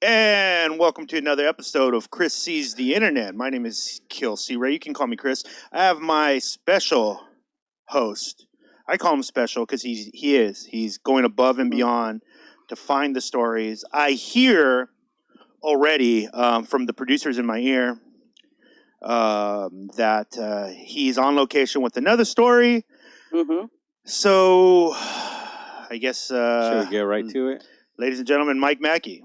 And welcome to another episode of Chris Sees the Internet. My name is Kill C. Ray. You can call me Chris. I have my special host. I call him special because he's going above and beyond to find the stories. I hear already from the producers in my ear that he's on location with another story. Mm-hmm. So I guess should we get right to it? Ladies and gentlemen, Mike Mackey.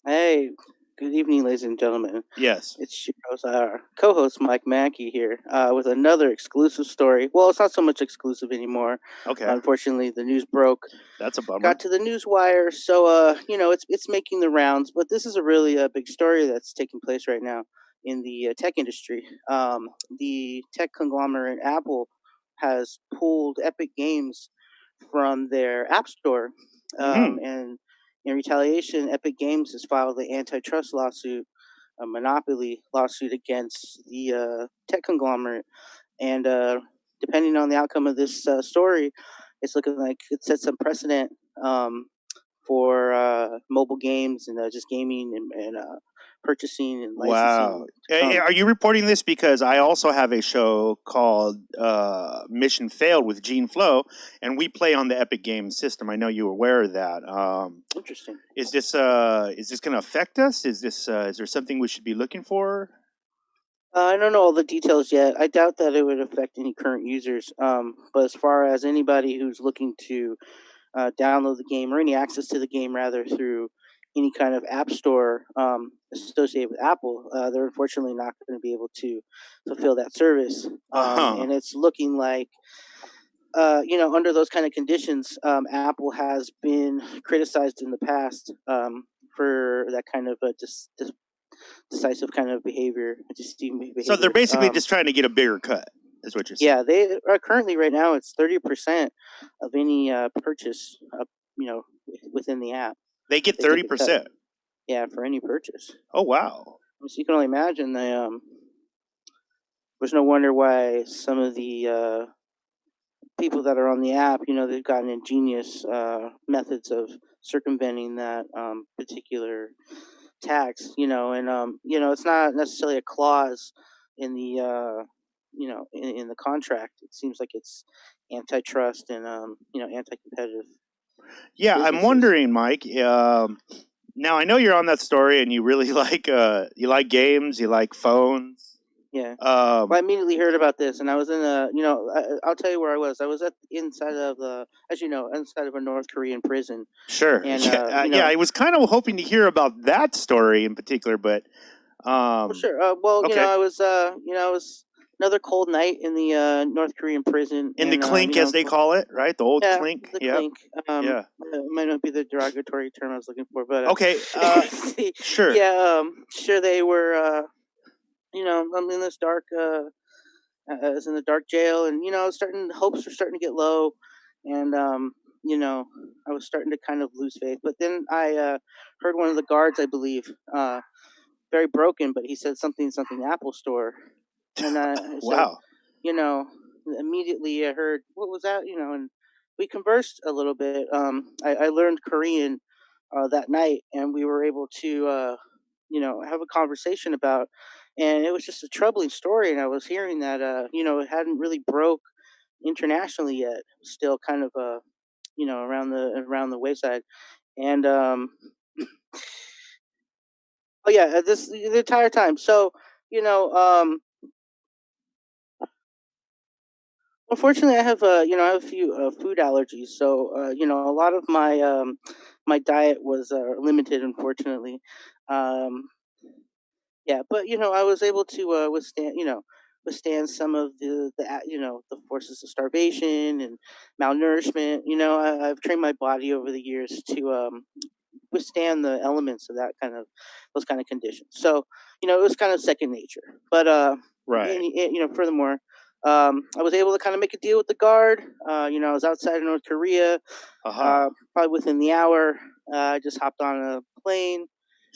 Hey, good evening, ladies and gentlemen. Yes. It's our co-host Mike Mackey here with another exclusive story. Well, it's not so much exclusive anymore. Okay. Unfortunately, the news broke. That's a bummer. Got to the news wire, so it's making the rounds. But this is a really big story that's taking place right now in the tech industry. The tech conglomerate Apple has pulled Epic Games from their App Store, and in retaliation, Epic Games has filed an antitrust lawsuit, a monopoly lawsuit against the tech conglomerate. And depending on the outcome of this story, it's looking like it sets some precedent for mobile games and just gaming and purchasing and licensing. Wow. Are you reporting this because I also have a show called Mission Failed with Gene Flo, and we play on the Epic Games system. I know you're aware of that. Interesting. Is this going to affect us? Is there something we should be looking for? I don't know all the details yet. I doubt that it would affect any current users. But as far as anybody who's looking to download the game or any access to the game rather through any kind of app store associated with Apple, they're unfortunately not going to be able to fulfill that service. And it's looking like, under those kind of conditions, Apple has been criticized in the past for that kind of decisive kind of behavior. So they're basically just trying to get a bigger cut, is what you're saying. Yeah, they are currently right now it's 30% of any purchase, within the app. They get 30%. Yeah, for any purchase. Oh wow! So you can only imagine there's no wonder why some of the people that are on the app, they've gotten ingenious methods of circumventing that particular tax. And it's not necessarily a clause in the in the contract. It seems like it's antitrust and anti-competitive. Yeah, businesses. I'm wondering, Mike. Now I know you're on that story, and you really like games, you like phones. Yeah. Well, I immediately heard about this, and I was in I'll tell you where I was. I was inside of a North Korean prison. Sure. And, I was kind of hoping to hear about that story in particular, but sure. okay. I was another cold night in the North Korean prison. In the clink, as they call it, right? The old clink. The clink. It might not be the derogatory term I was looking for, but okay. Sure. Yeah. Sure. They were. I'm in this dark. I was in the dark jail, and hopes were starting to get low, and I was starting to kind of lose faith. But then I heard one of the guards, I believe, very broken, but he said something Apple Store. And wow. So, immediately I heard, what was that? And we conversed a little bit. I learned Korean that night, and we were able to, have a conversation about, and it was just a troubling story. And I was hearing that, it hadn't really broke internationally yet, still kind of, around the wayside. And, the entire time. So, unfortunately, I have a few food allergies, so a lot of my my diet was limited, unfortunately. But I was able to withstand some of the forces of starvation and malnourishment. I've trained my body over the years to withstand the elements of those kind of conditions. So it was kind of second nature. But right. Furthermore. I was able to kind of make a deal with the guard. I was outside of North Korea, probably within the hour. I just hopped on a plane.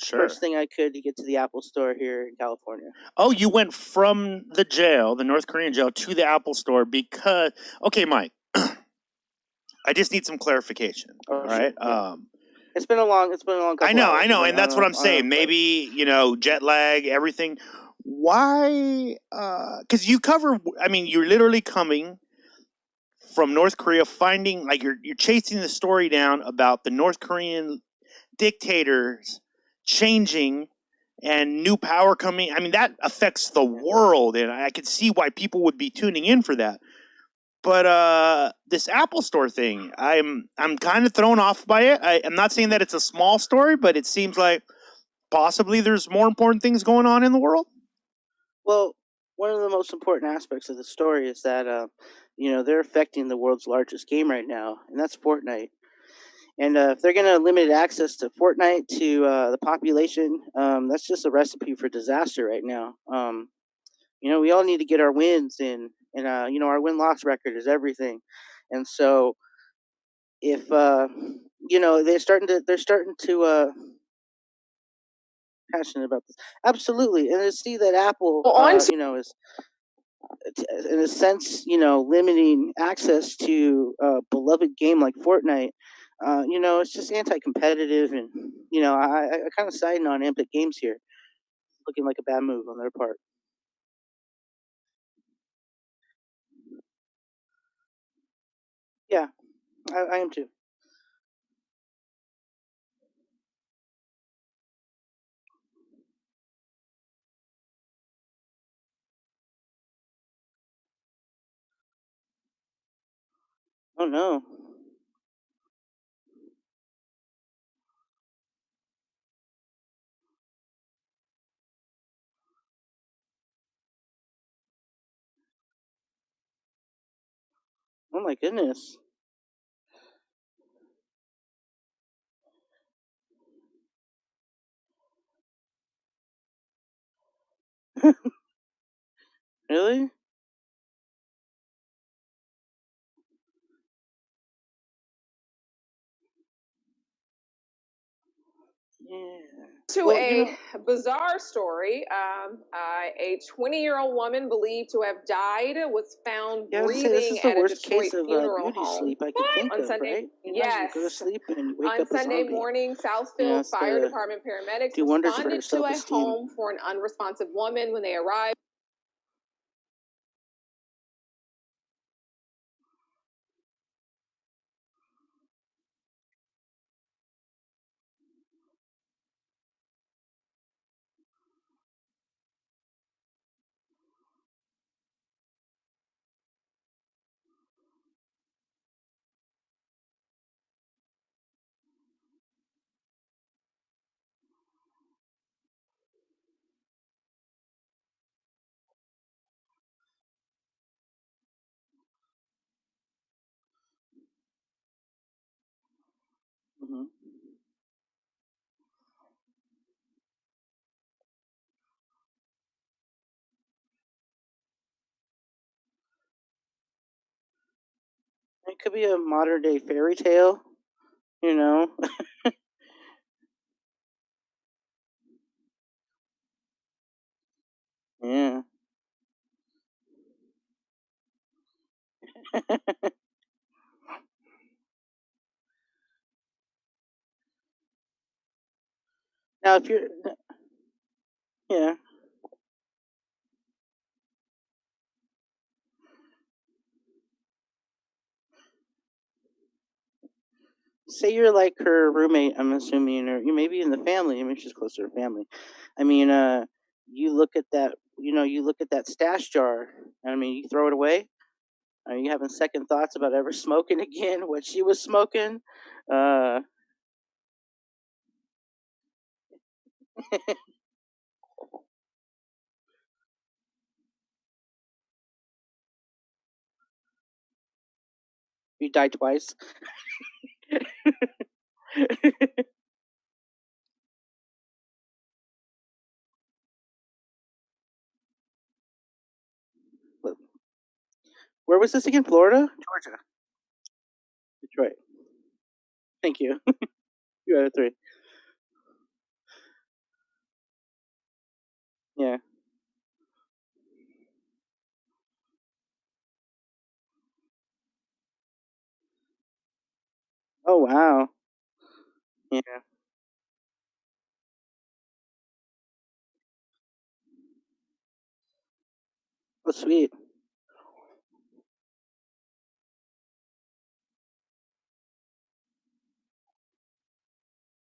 Sure. First thing I could to get to the Apple Store here in California. Oh, you went from the jail, the North Korean jail, to the Apple Store because... Okay, Mike. I just need some clarification. All right? Sure, yeah. It's been a long couple hours. I know, and that's what I'm saying. Maybe, jet lag, everything. Why? Because you cover. I mean, you're literally coming from North Korea, finding like you're chasing the story down about the North Korean dictators changing and new power coming. I mean, that affects the world, and I can see why people would be tuning in for that. But this Apple Store thing, I'm kind of thrown off by it. I'm not saying that it's a small story, but it seems like possibly there's more important things going on in the world. Well, one of the most important aspects of the story is that they're affecting the world's largest game right now, and that's Fortnite. And if they're going to limit access to Fortnite to the population, that's just a recipe for disaster right now. We all need to get our wins in, and our win loss record is everything. And so, if they're starting to passionate about this, absolutely, and to see that Apple, is in a sense, limiting access to a beloved game like Fortnite. It's just anti-competitive, and I kind of siding on Epic Games here, looking like a bad move on their part. Yeah, I am too. Oh no. Oh my goodness. Really? Yeah. To a bizarre story, a 20-year-old woman believed to have died was found breathing this is the at a worst Detroit case of funeral beauty home sleep I could think on of, Sunday. right? Yes. You go to sleep and you wake On up a Sunday zombie. morning, Southfield Fire Department paramedics do wonders for her responded to a self-esteem. home for an unresponsive woman when they arrived. Mm-hmm. It could be a modern day fairy tale, you know. Yeah. Now, if you're, yeah, say you're like her roommate, I'm assuming, or you maybe in the family. I mean, she's close to her family. I mean, you look at that, you look at that stash jar. I mean, you throw it away. Are you having second thoughts about ever smoking again? What she was smoking? Uh, you died twice. Where was this again? Florida, Georgia, Detroit. Thank you. You out of three. Yeah. Oh wow. Yeah. Oh, sweet.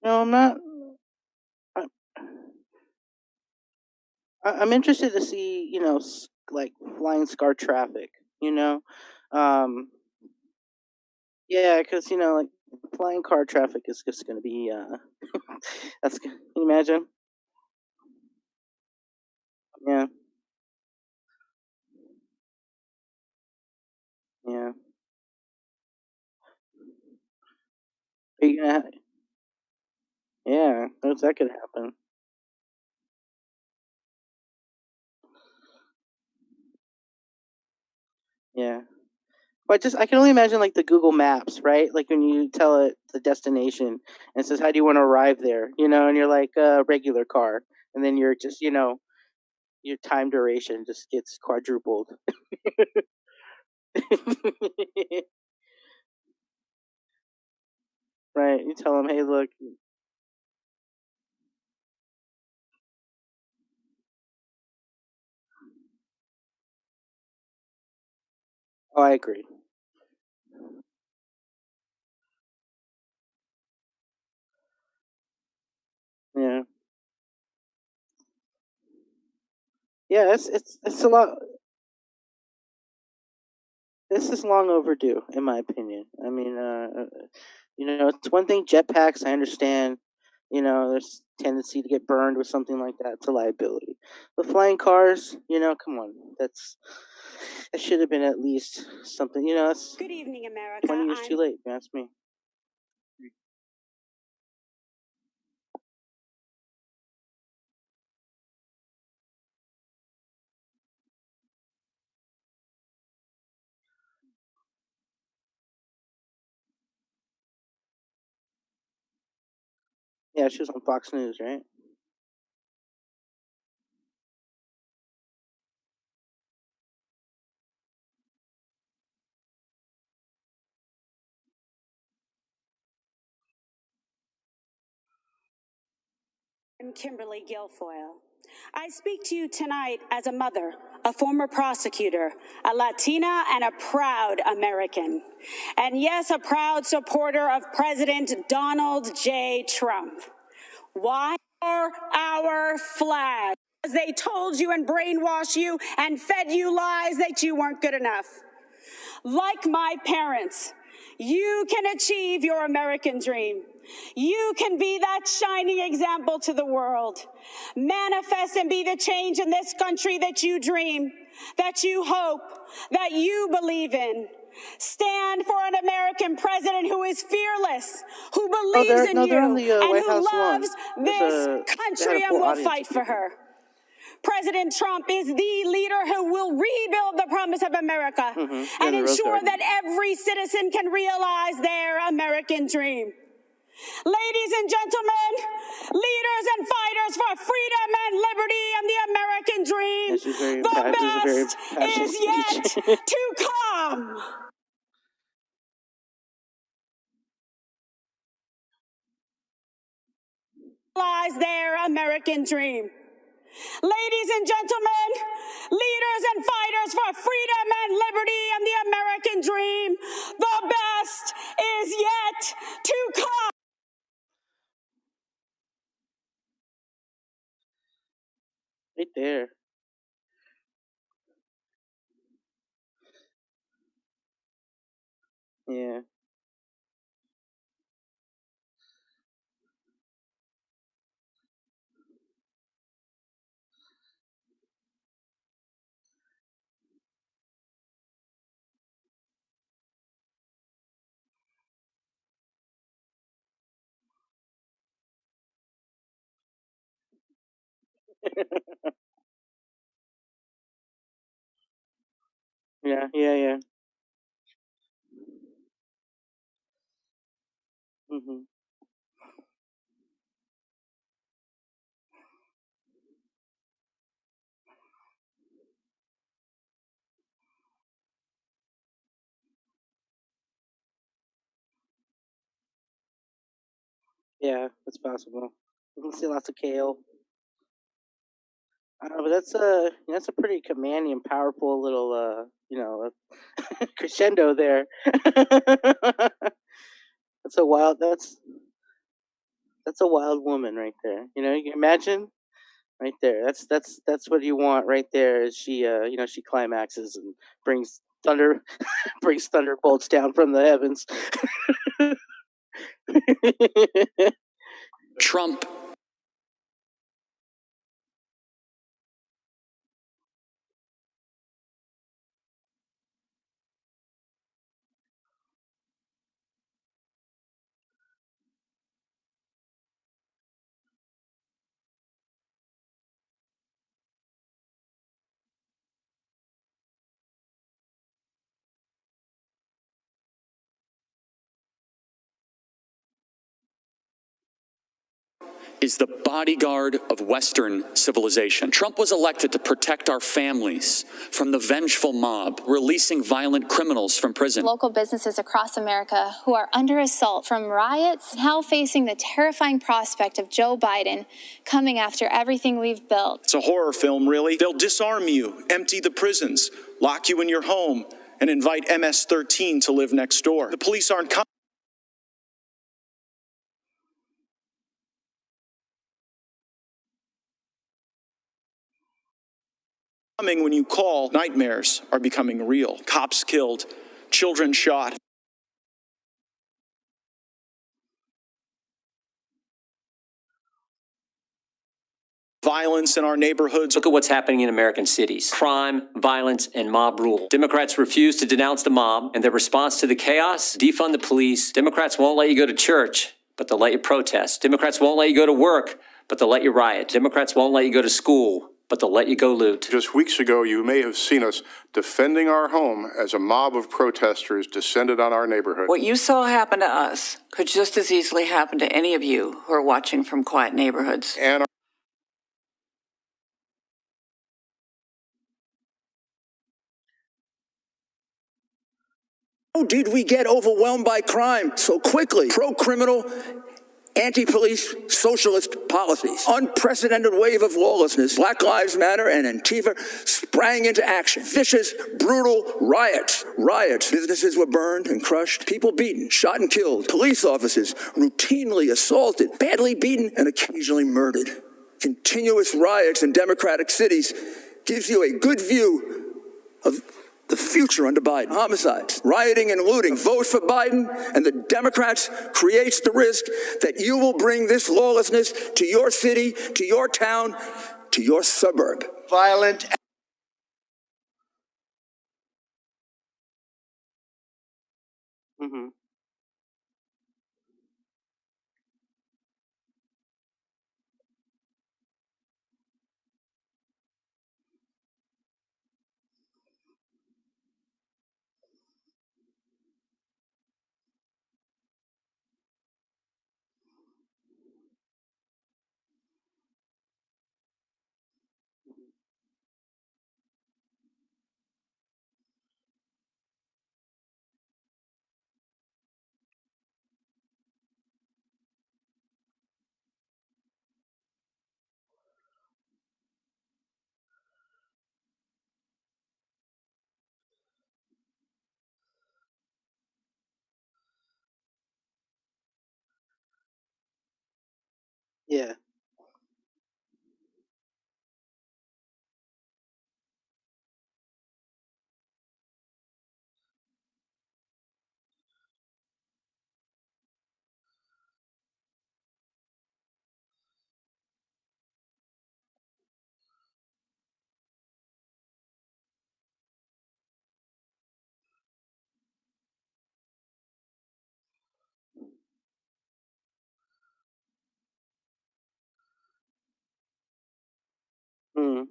No, I'm not. I, I'm interested to see, like flying scar traffic. You know, um, yeah, because like flying car traffic is just going to be. Can you imagine? Yeah, yeah. Are you gonna? Yeah, that could happen. Yeah. But I can only imagine like the Google Maps, right? Like when you tell it the destination and it says, "How do you want to arrive there?" And you're like, regular car, and then you're just, your time duration just gets quadrupled. Right? You tell them, "Hey, look." Oh, I agree. Yeah, yeah. It's a lot. This is long overdue, in my opinion. I mean, it's one thing jetpacks. I understand. There's tendency to get burned with something like that. It's a liability. The flying cars, come on. That should have been at least something. That's Good evening, America. 20 years too late. If you ask me. Yeah, she was on Fox News, right? I'm Kimberly Guilfoyle. I speak to you tonight as a mother, a former prosecutor, a Latina, and a proud American. And yes, a proud supporter of President Donald J. Trump. Why are our flag? Because they told you and brainwashed you and fed you lies that you weren't good enough. Like my parents, you can achieve your American dream. You can be that shining example to the world. Manifest and be the change in this country that you dream, that you hope, that you believe in. Stand for an American president who is fearless, who Oh, believes in they're on you, the and White who House lawn. loves They this had country a and full will audience fight of for people. her. President Trump is the leader who will rebuild the promise of America and ensure that every citizen can realize their American dream. Ladies and gentlemen, leaders and fighters for freedom and liberty and the American dream, the best is yet to come. Realize their American dream. Ladies and gentlemen, leaders and fighters for freedom and liberty and the American dream, the best is yet to come. Right there. Yeah. Yeah, yeah, yeah. Hmm. Yeah, that's possible. You can see lots of kale. But that's a pretty commanding and powerful little crescendo there. That's a wild that's a wild woman right there. You know, you can imagine right there. That's what you want right there. Is she she climaxes and brings thunder brings thunderbolts down from the heavens. Trump is the bodyguard of Western civilization. Trump was elected to protect our families from the vengeful mob, releasing violent criminals from prison. Local businesses across America who are under assault from riots, now facing the terrifying prospect of Joe Biden coming after everything we've built. It's a horror film, really. They'll disarm you, empty the prisons, lock you in your home, and invite MS-13 to live next door. The police aren't coming when you call. Nightmares are becoming real. Cops killed, children shot. Violence in our neighborhoods. Look at what's happening in American cities. Crime, violence, and mob rule. Democrats refuse to denounce the mob, and their response to the chaos, defund the police. Democrats won't let you go to church, but they'll let you protest. Democrats won't let you go to work, but they'll let you riot. Democrats won't let you go to school, but they'll let you go loot. Just weeks ago, you may have seen us defending our home as a mob of protesters descended on our neighborhood. What you saw happen to us could just as easily happen to any of you who are watching from quiet neighborhoods. And How did we get overwhelmed by crime so quickly? Pro-criminal, anti-police, socialist policies. Unprecedented wave of lawlessness. Black Lives Matter and Antifa sprang into action. Vicious, brutal riots. Businesses were burned and crushed. People beaten, shot and killed. Police officers routinely assaulted, badly beaten, and occasionally murdered. Continuous riots in democratic cities gives you a good view of the future under Biden. Homicides, rioting and looting. Vote for Biden and the Democrats creates the risk that you will bring this lawlessness to your city, to your town, to your suburb. Violent. Mm-hmm. Yeah. Mm.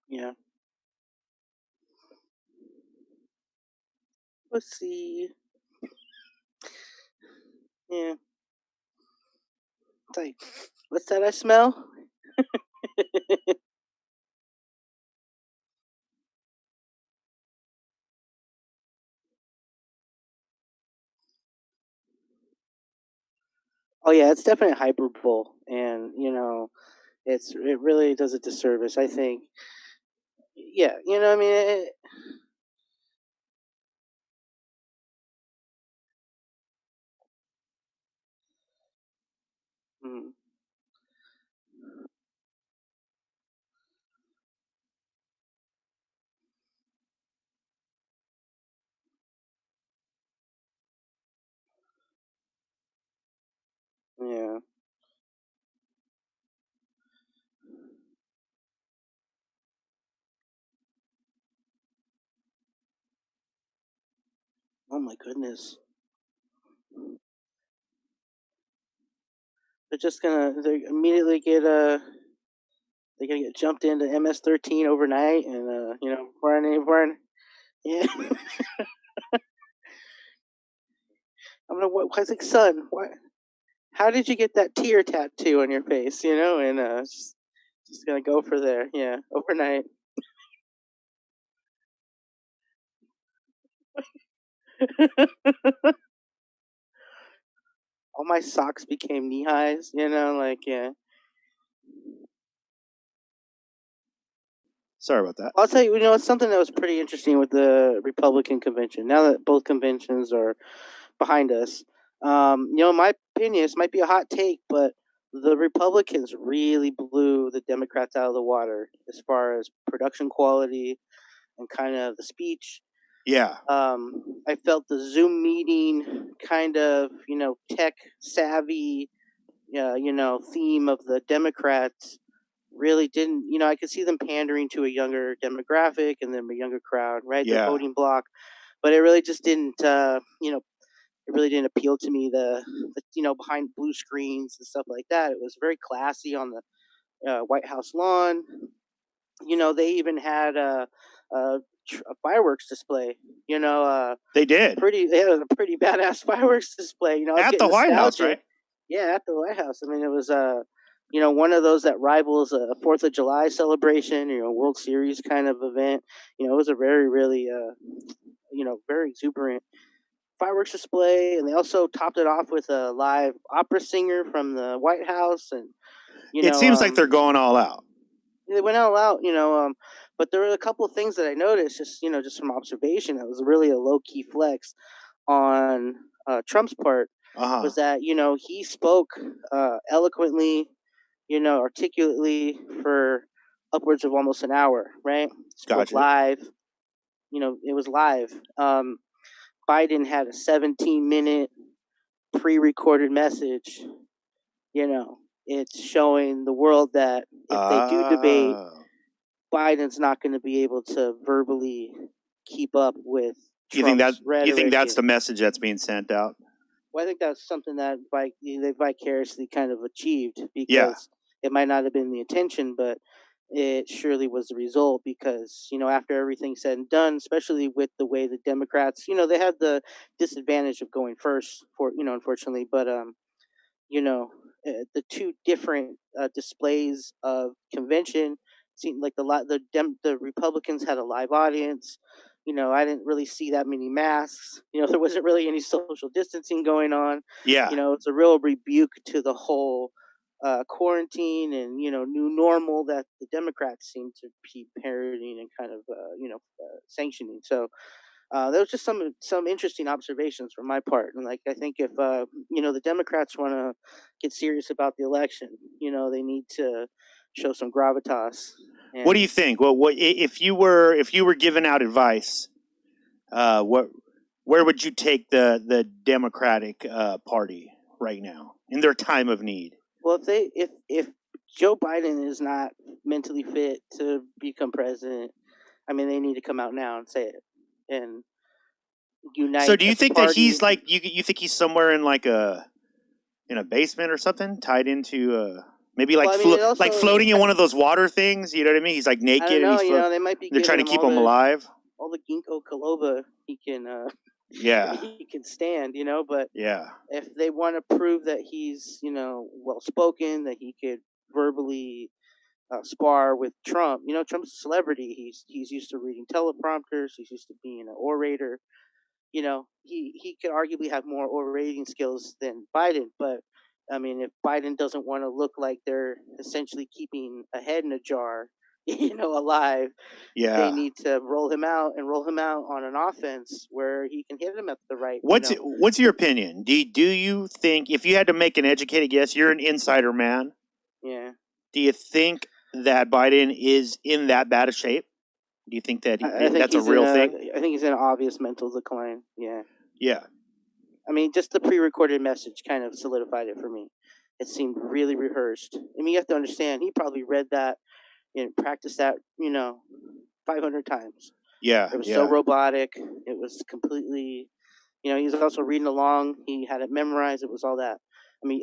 Yeah. Let's see. Yeah. It's like, what's that I smell? Oh yeah, it's definitely hyperbole, and it really does a disservice. I think. Yeah, I mean, mm, yeah. Oh my goodness. They immediately get they're gonna get jumped into MS-13 overnight, and burn. Yeah. I was like, son, what? How did you get that tear tattoo on your face? And just gonna go for there. Yeah, overnight. All my socks became knee highs. Like yeah. Sorry about that. I'll tell you, it's something that was pretty interesting with the Republican convention. Now that both conventions are behind us, in my opinion, this might be a hot take, but the Republicans really blew the Democrats out of the water as far as production quality and kind of the speech. Yeah. I felt the Zoom meeting kind of, tech savvy, theme of the Democrats really didn't. I could see them pandering to a younger demographic and then a younger crowd, right? Their Yeah. voting bloc, but it really just didn't. It really didn't appeal to me. The behind blue screens and stuff like that. It was very classy on the White House lawn. They even had a fireworks display. They did. They had a pretty badass fireworks display. I was At getting the White House, nostalgic. right? Yeah, at the White House. I mean, it was one of those that rivals a 4th of July celebration, World Series kind of event. It was a very, really, very exuberant fireworks display, and they also topped it off with a live opera singer from the White House, and It seems like they're going all out. they went all out, but there were a couple of things that I noticed, just from observation, that was really a low key flex on Trump's part. Uh-huh. Was that he spoke eloquently, articulately for upwards of almost an hour, right? Spoke Gotcha. live. It was live. Biden had a 17-minute pre-recorded message. It's showing the world that if they do debate, Biden's not going to be able to verbally keep up with Trump's rhetoric. You think that's the message that's being sent out? Well, I think that's something that they vicariously kind of achieved, because it might not have been the intention, but it surely was the result, because, after everything's said and done, especially with the way the Democrats, they had the disadvantage of going first unfortunately, but, the two different displays of convention seemed like the Republicans had a live audience. I didn't really see that many masks. There wasn't really any social distancing going on. Yeah. It's a real rebuke to the whole quarantine and new normal that the Democrats seem to be parodying and kind of sanctioning. So there was just some interesting observations from my part, and like I think if the Democrats want to get serious about the election, they need to show some gravitas. What do you think? Well, if you were giving out advice, where would you take the Democratic Party right now in their time of need? Well, if Joe Biden is not mentally fit to become president, I mean, they need to come out now and say it and unite. So, do you think that he's like you think he's somewhere in like in a basement or something, tied into maybe like like floating in one of those water things? You know what I mean? He's like naked. I don't know. And they might be. They're trying to keep him alive. All the ginkgo biloba he can Yeah. he can stand, but Yeah. if they want to prove that he's, well spoken, that he could verbally spar with Trump, Trump's a celebrity. He's used to reading teleprompters. He's used to being an orator. He could arguably have more orating skills than Biden. But I mean, if Biden doesn't want to look like they're essentially keeping a head in a jar, alive, Yeah. they need to roll him out on an offense where he can hit him at the right. What's your opinion? Do you think, if you had to make an educated guess, you're an insider man, Yeah. do you think that Biden is in that bad a shape? Do you think that I think that's a he's real in thing? I think he's in an obvious mental decline. Yeah. Yeah. I mean, just the pre-recorded message kind of solidified it for me. It seemed really rehearsed. I mean, you have to understand, he probably read that and practiced that, 500 times. Yeah. It was Yeah. so robotic. It was completely, he was also reading along. He had it memorized. It was all that. I mean,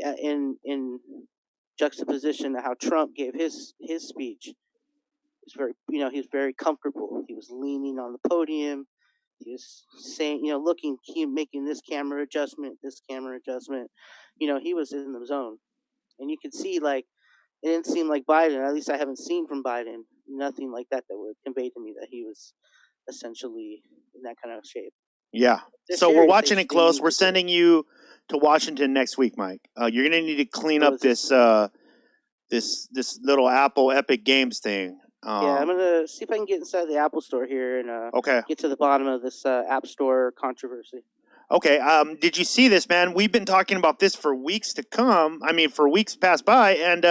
in juxtaposition to how Trump gave his speech, he was very comfortable. He was leaning on the podium. He was saying, making this camera adjustment. He was in the zone. And you could see, like, it didn't seem like Biden, at least I haven't seen from Biden, nothing like that would convey to me that he was essentially in that kind of shape. Yeah. They're So we're serious. watching They it close. need We're to- sending you to Washington next week, Mike. You're gonna need to clean So up is this little Apple Epic Games thing. Yeah, I'm gonna see if I can get inside the Apple Store here and Okay. get to the bottom of this App Store controversy. Okay. Did you see this, man? We've been talking about this for weeks to come. I mean, for weeks past by, and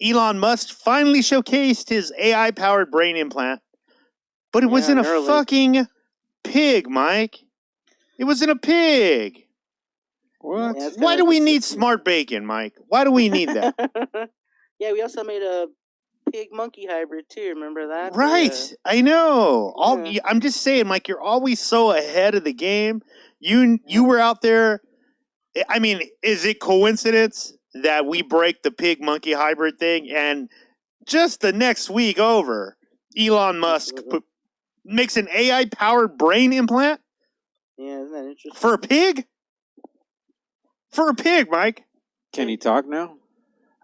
Elon Musk finally showcased his AI-powered brain implant, but it was in a Neuralink. fucking pig, Mike. It was in a pig. What? Yeah, it's Why kinda do we need disgusting. smart bacon, Mike? Why do we need that? Yeah, we also made a pig monkey hybrid too. Remember that? Right. I know. Yeah. I'm just saying, Mike, you're always so ahead of the game. You were out there. I mean, is it coincidence that we break the pig monkey hybrid thing and just the next week over, Elon Musk makes an AI powered brain implant Yeah, isn't that interesting? for a pig? For a pig, Mike. Can he talk now?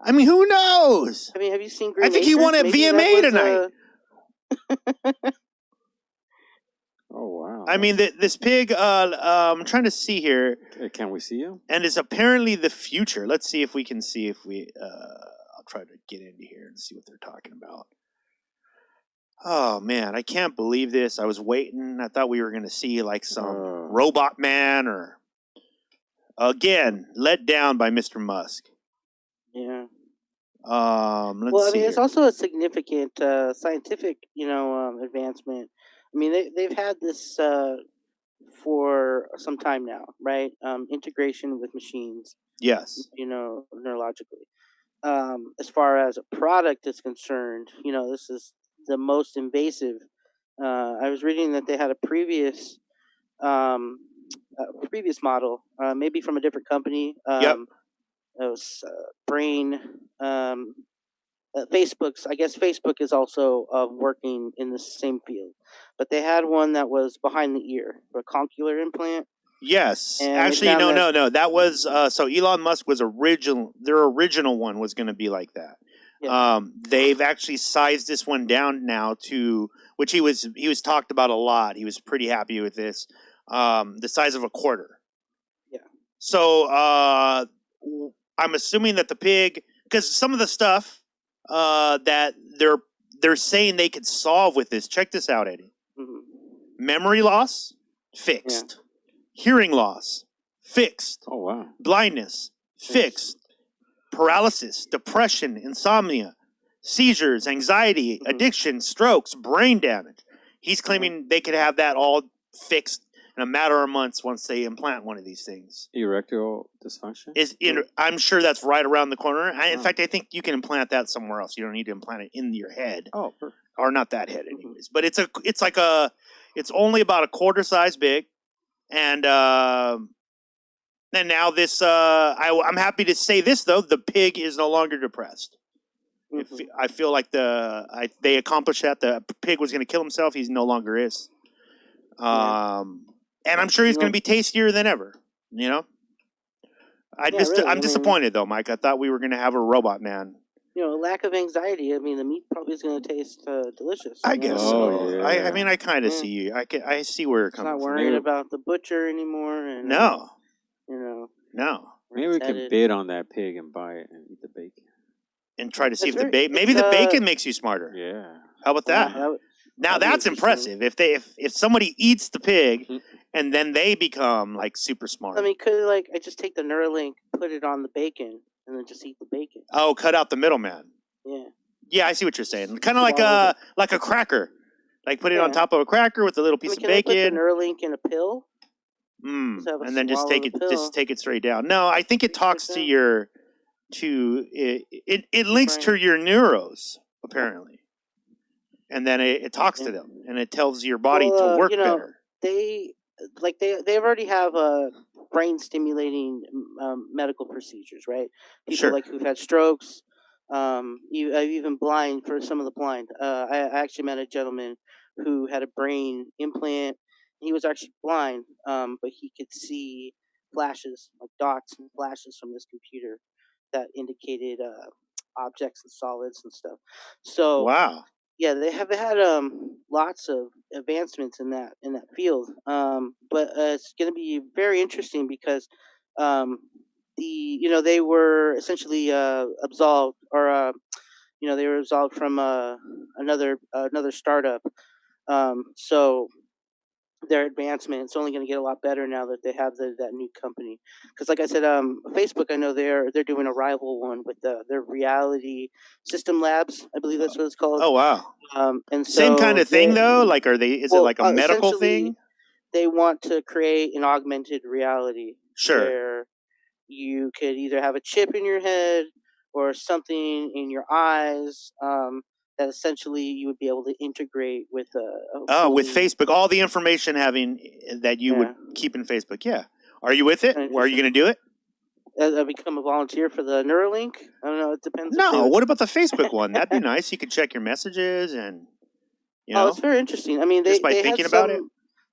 I mean, who knows? I mean, have you seen Green I think he Acres? won at Maybe VMA that was, tonight. Oh, wow. I mean, this pig, I'm trying to see here, Can we see him? and is apparently the future. Let's see if we can see if we, I'll try to get into here and see what they're talking about. Oh, man, I can't believe this. I was waiting. I thought we were going to see like some robot man or, again, let down by Mr. Musk. Yeah. Let's Well, I see mean, it's here. also a significant scientific, advancement. I mean, they've had this for some time now, right? Integration with machines, Yes. neurologically. As far as a product is concerned, this is the most invasive. I was reading that they had a previous model, maybe from a different company. Yep. It was brain. Facebook's. I guess Facebook is also working in the same field, but they had one that was behind the ear, a condylar implant. Yes. And Actually, they found no. That was, so Elon Musk was their original one was going to be like that. Yeah. They've actually sized this one down now to, which he was talked about a lot. He was pretty happy with this. The size of a quarter. Yeah. So I'm assuming that the pig, because some of the stuff that they're saying they could solve with this. Check this out, Eddie. Mhm. Memory loss, fixed. Hearing loss, fixed. Oh, wow. Blindness, fixed. Paralysis, depression, insomnia, seizures, anxiety, addiction, strokes, brain damage. He's claiming they could have that all fixed in a matter of months once they implant one of these things. Erectile dysfunction? I'm sure that's right around the corner. In fact, I think you can implant that somewhere else. You don't need to implant it in your head. Oh, perfect. Or not that head, anyways. But it's only about a quarter size big, and now this. I'm happy to say this though: the pig is no longer depressed. I feel like they accomplished that. The pig was going to kill himself. He no longer is. And I'm sure he's going to be tastier than ever. You know. I'm disappointed though, Mike. I thought we were going to have a robot man. Lack of anxiety. I mean, the meat probably is going to taste delicious. I guess so. Yeah. I mean, I kind of see you. I see where you're coming from. Not worrying about the butcher anymore. And, no. No. Maybe we can bid on that pig and buy it and eat the bacon. And try to see if the bacon makes you smarter. Yeah. How about that? Now that's impressive. If somebody eats the pig and then they become like super smart. I mean, could I just take the Neuralink, put it on the bacon, and then just eat the bacon? Oh, cut out the middleman. Yeah. Yeah, I see what you're saying. Kind of like a cracker. Like put it on top of a cracker with a little piece of bacon. Can I put the Neuralink in a pill? And then just take it straight down. No, I think it talks to your it links to your neuros apparently, and then it talks to them and it tells your body to work better. They already have brain stimulating medical procedures, right? People who've had strokes, even blind for some of the blind. I actually met a gentleman who had a brain implant. He was actually blind, but he could see flashes, like dots and flashes from this computer that indicated objects and solids and stuff. So wow, yeah, they have had lots of advancements in that field. But it's going to be very interesting because they were essentially absolved, or they were absolved from another startup. So their advancement, it's only going to get a lot better now that they have that new company. Because like I said, Facebook, I know they're doing a rival one with their Reality System Labs. I believe that's what it's called. Oh wow. And so same kind of thing though. Like, is it like a medical thing? They want to create an augmented reality. Sure. Where you could either have a chip in your head or something in your eyes. That essentially you would be able to integrate with with Facebook, all the information that you would keep in Facebook. Yeah, are you with it? Are you going to do it? I become a volunteer for the Neuralink. I don't know. It depends. No, what about the Facebook one? That'd be nice. You could check your messages and. Oh, it's very interesting. I mean, just by thinking about it,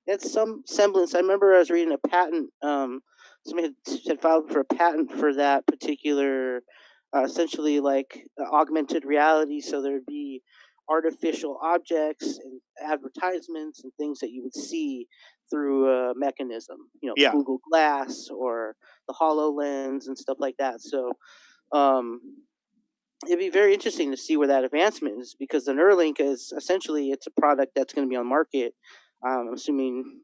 it's some semblance. I remember I was reading a patent. Somebody had filed for a patent for that particular. Essentially like augmented reality, so there'd be artificial objects and advertisements and things that you would see through a mechanism, Google Glass or the HoloLens and stuff like that. So it'd be very interesting to see where that advancement is, because the Neuralink is essentially, it's a product that's going to be on market. I'm assuming,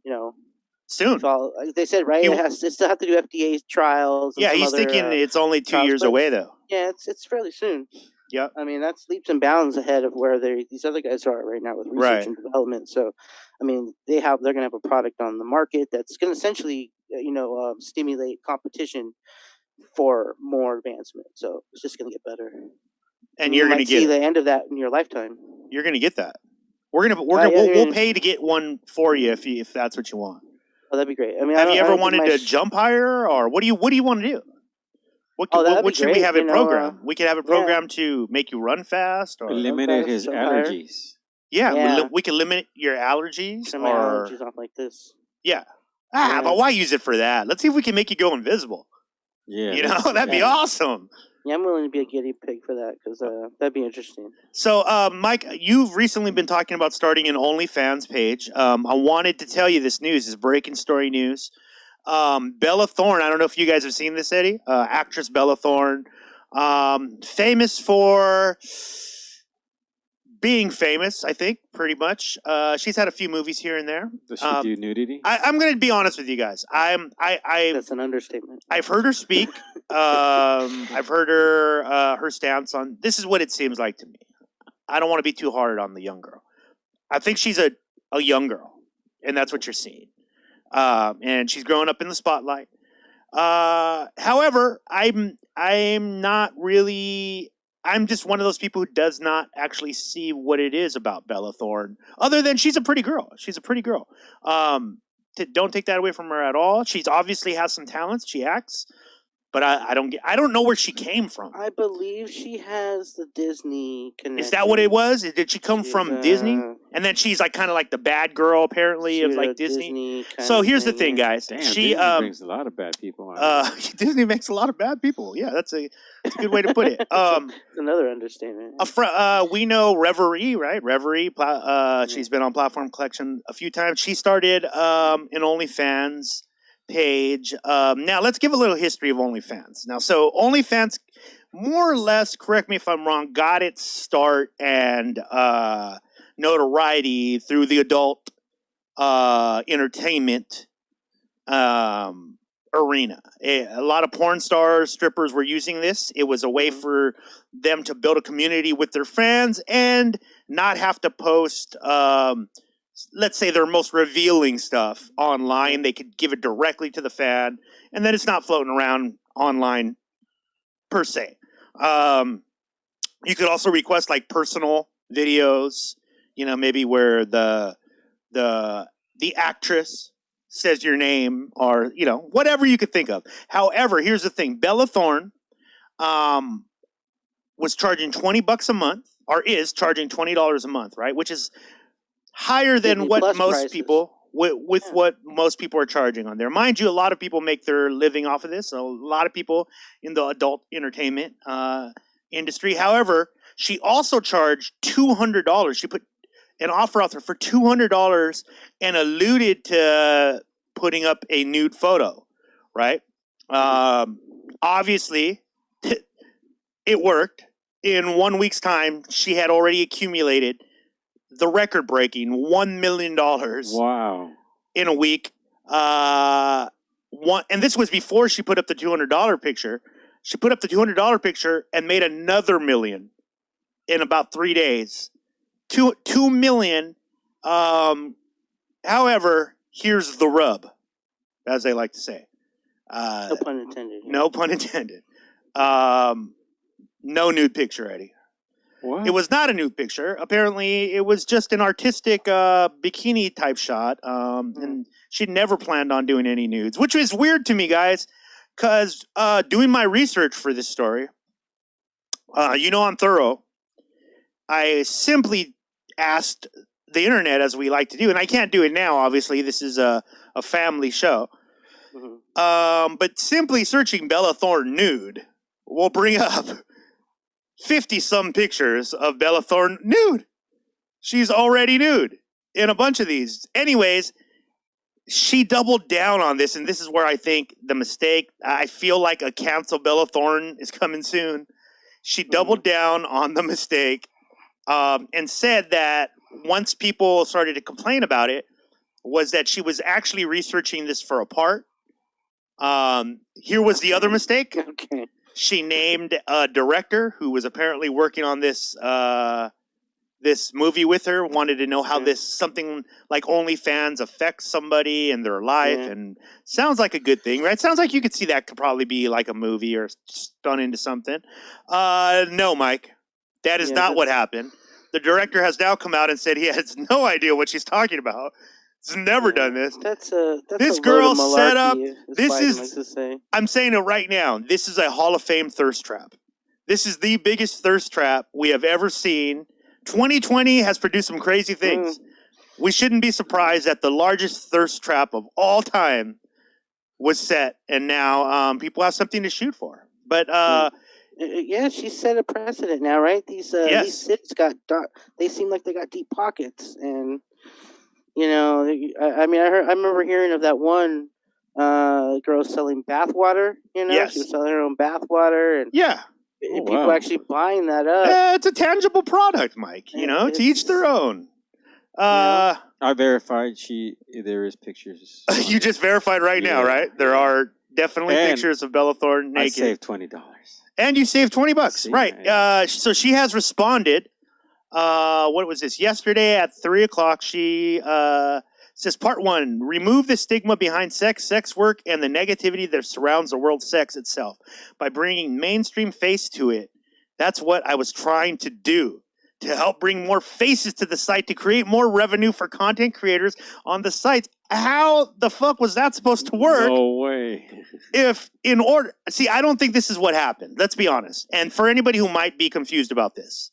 soon. Like they said, right? It still have to do FDA trials. And he's thinking it's only 2 years away, though. Yeah, it's fairly soon. Yeah. I mean, that's leaps and bounds ahead of where these other guys are right now with research and development. So, I mean, they're going to have a product on the market that's going to essentially, stimulate competition for more advancement. So it's just going to get better. And you're going to get see the end of that in your lifetime. You're going to get that. We'll pay to get one for you if that's what you want. Oh, that'd be great. I mean, have you ever wanted to jump higher, or what do you want to do? What should we have it programmed? We could have it programmed to make you run fast, or eliminate his allergies. Yeah, we can limit your allergies. Turn my allergies off like this. Yeah. But why use it for that? Let's see if we can make you go invisible. Yeah, that'd be awesome. Yeah, I'm willing to be a guinea pig for that, because that'd be interesting. So, Mike, you've recently been talking about starting an OnlyFans page. I wanted to tell you this news. It's breaking story news. Bella Thorne, I don't know if you guys have seen this, Eddie. Actress Bella Thorne, famous for being famous, I think, pretty much. She's had a few movies here and there. Does she do nudity? I'm going to be honest with you guys. That's an understatement. I've heard her speak. I've heard her stance on. This is what it seems like to me. I don't want to be too hard on the young girl. I think she's a young girl, and that's what you're seeing. And she's growing up in the spotlight. However, I'm not really. I'm just one of those people who does not actually see what it is about Bella Thorne, other than she's a pretty girl. She's a pretty girl. Don't take that away from her at all. She's obviously has some talents. She acts. But I don't know where she came from. I believe she has the Disney connection. Is that what it was? Did she come from Disney? And then she's like kind of like the bad girl, apparently, of like Disney. So here's the thing, guys. Damn, she Disney brings a lot of bad people on. Disney makes a lot of bad people. Yeah, that's a good way to put it. Another understatement. We know Reverie, right? Reverie. She's been on PlatformCollection a few times. She started an OnlyFans page. Now let's give a little history of OnlyFans. Now, so OnlyFans, more or less, correct me if I'm wrong, got its start and notoriety through the adult entertainment arena. A lot of porn stars, strippers were using this. It was a way for them to build a community with their fans and not have to post let's say their most revealing stuff online. They could give it directly to the fan, and then it's not floating around online per se. You could also request like personal videos, maybe where the actress says your name, or whatever you could think of. However, here's the thing: Bella Thorne was charging $20 a month, or is charging $20 a month, right? Which is higher than what most people with what most people are charging on there. Mind you, a lot of people make their living off of this. So a lot of people in the adult entertainment industry. However, she also charged $200. She put an offer out there for $200 and alluded to putting up a nude photo, right? Obviously, it worked. In 1 week's time, she had already accumulated the record-breaking $1 million. Wow! In a week, and this was before she put up the $200 picture. She put up the $200 picture and made another $1 million in about 3 days. $2 million. However, here's the rub, as they like to say. No pun intended. No pun intended. No nude picture, Eddie. What? It was not a nude picture. Apparently, it was just an artistic bikini type shot. And she'd never planned on doing any nudes, which is weird to me, guys, because doing my research for this story, I'm thorough. I simply asked the internet, as we like to do, and I can't do it now, obviously. This is a family show. But simply searching Bella Thorne nude will bring up 50-some pictures of Bella Thorne nude. She's already nude in a bunch of these. Anyways, she doubled down on this, and this is where I think the mistake, I feel like a cancel Bella Thorne is coming soon. She doubled down on the mistake and said that once people started to complain about it, was that she was actually researching this for a part. Here was the other mistake. Okay. She named a director who was apparently working on this this movie with her, wanted to know how this something like OnlyFans affects somebody in their life, and sounds like a good thing, right? Sounds like you could see that could probably be like a movie or spun into something. No, Mike, that is not what happened. The director has now come out and said he has no idea what she's talking about. He's never done this. That's this a girl load of set up. malarkey, This Biden is. likes to say. I'm saying it right now. This is a Hall of Fame thirst trap. This is the biggest thirst trap we have ever seen. 2020 has produced some crazy things. We shouldn't be surprised that the largest thirst trap of all time was set, and now people have something to shoot for. But yeah, she set a precedent now, right? These cities they seem like they got deep pockets, and I remember hearing of that one girl selling bathwater. She was selling her own bathwater, and people actually buying that up. Yeah, it's a tangible product, Mike. To each their own. I verified there is pictures. You just verified right now, right? There are definitely pictures of Bella Thorne naked. I saved $20. And you saved $20, right? So she has responded. What was this? Yesterday at 3:00, she says, Part 1, remove the stigma behind sex work, and the negativity that surrounds the world sex itself by bringing mainstream face to it. That's what I was trying to do, to help bring more faces to the site, to create more revenue for content creators on the sites. how the fuck was that supposed to work? No way. If in order, see, I don't think this is what happened. Let's be honest. And for anybody who might be confused about this,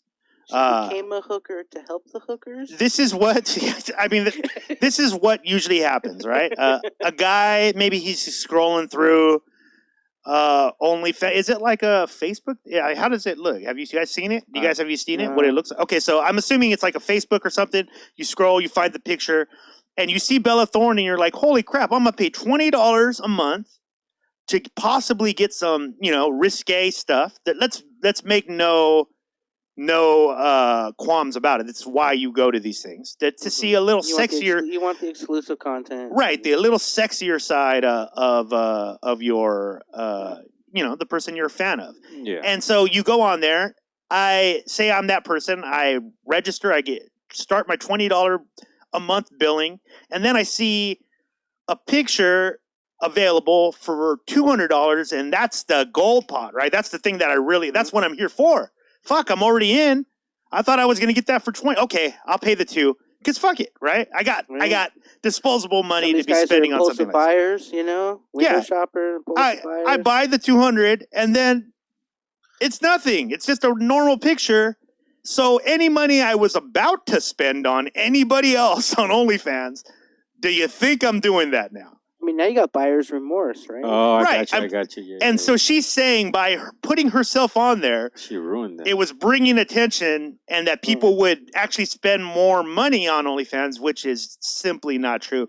she became a hooker to help the hookers. this is what I mean. This is what usually happens, right? A guy, maybe he's scrolling through OnlyFans. Is it like a Facebook? Yeah. How does it look? Have you guys seen it? Have you seen it? What it looks like? Okay, so I'm assuming it's like a Facebook or something. You scroll, you find the picture, and you see Bella Thorne, and you're like, "Holy crap! I'm gonna pay $20 a month to possibly get some, risque stuff." That let's make no qualms about it. That's why you go to these things to see a little sexier. You want the exclusive content, right? The little sexier side of your the person you're a fan of. Yeah. And so you go on there. I say I'm that person. I register. I start my $20 a month billing, and then I see a picture available for $200, and that's the gold pot, right? That's the thing that that's what I'm here for. Fuck, I'm already in. I thought I was gonna get that for $20. Okay, I'll pay the $2. Cause fuck it, right? I got disposable money to be spending on something. Buyers, window shopper. I buy the $200, and then it's nothing. It's just a normal picture. So any money I was about to spend on anybody else on OnlyFans, do you think I'm doing that now? I mean, now you got buyer's remorse, right? Oh, I got you. Yeah, and so she's saying by putting herself on there, she ruined that. It was bringing attention, and that people would actually spend more money on OnlyFans, which is simply not true.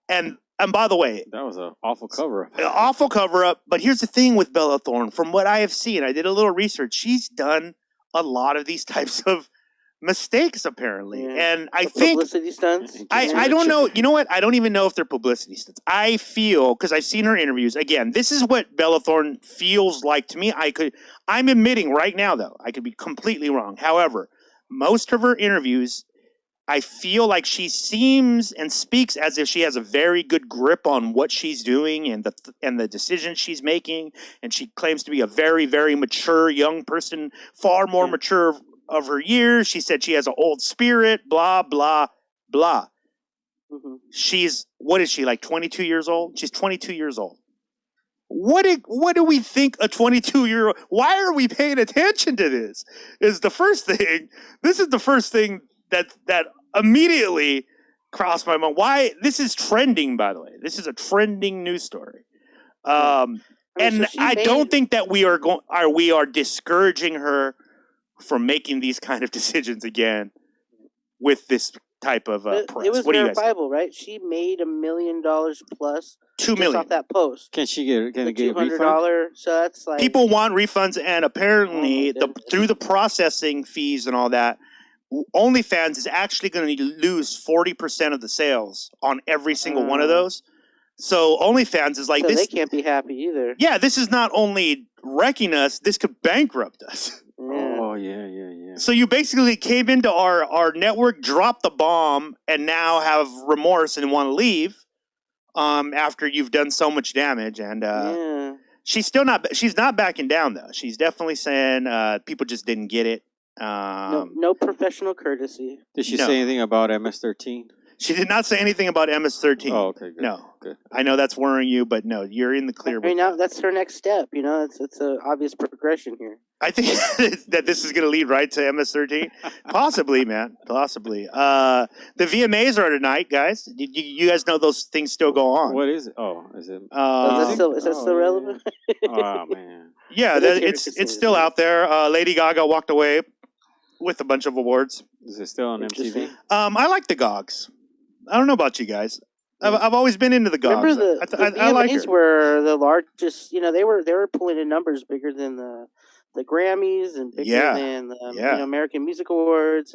And by the way, that was an awful cover-up. Awful cover-up. But here's the thing with Bella Thorne. From what I have seen, I did a little research. She's done a lot of these types of mistakes, apparently. And I think publicity stunts. I don't know. You know what? I don't even know if they're publicity stunts. I feel, because I've seen her interviews. Again, this is what Bella Thorne feels like to me. I'm admitting right now, though, I could be completely wrong. However, most of her interviews, I feel like she seems and speaks as if she has a very good grip on what she's doing and the decisions she's making. And she claims to be a very, very mature young person, far more mature of her years. She said she has an old spirit, blah, blah, blah. What is she, like 22 years old? She's 22 years old. What do we think a 22-year-old... Why are we paying attention to this? Is the first thing. This is the first thing that immediately crossed my mind. Why? This is trending, by the way. This is a trending news story. And I don't think that we are discouraging her from making these kind of decisions again with this type of press. It was verifiable, right? She made $1 million plus $2 million off that post. Can she get a refund? $200. So that's like people want refunds, and apparently through the processing fees and all that, OnlyFans is actually going to lose 40% of the sales on every single one of those. So OnlyFans is like so this. They can't be happy either. Yeah, this is not only wrecking us; this could bankrupt us. Oh yeah. So you basically came into our network, dropped the bomb, and now have remorse and want to leave after you've done so much damage. And she's not backing down though. She's definitely saying people just didn't get it. No professional courtesy. Did she say anything about MS-13? She did not say anything about MS-13. Oh, okay, good. No. Good. I know that's worrying you, but no, you're in the clear. I mean, now that's her next step. It's an obvious progression here. I think that this is going to lead right to MS-13. Possibly, man. Possibly. The VMAs are tonight, guys. You guys know those things still go on. What is it? Oh, is it? Is that still relevant? Oh, man. Yeah, it's still out there. Lady Gaga walked away with a bunch of awards. Is it still on MTV? I like the Gogs. I don't know about you guys. I've always been into the Gogs. Remember the I like her. were the largest. They were pulling in numbers bigger than the Grammys and bigger than the American Music Awards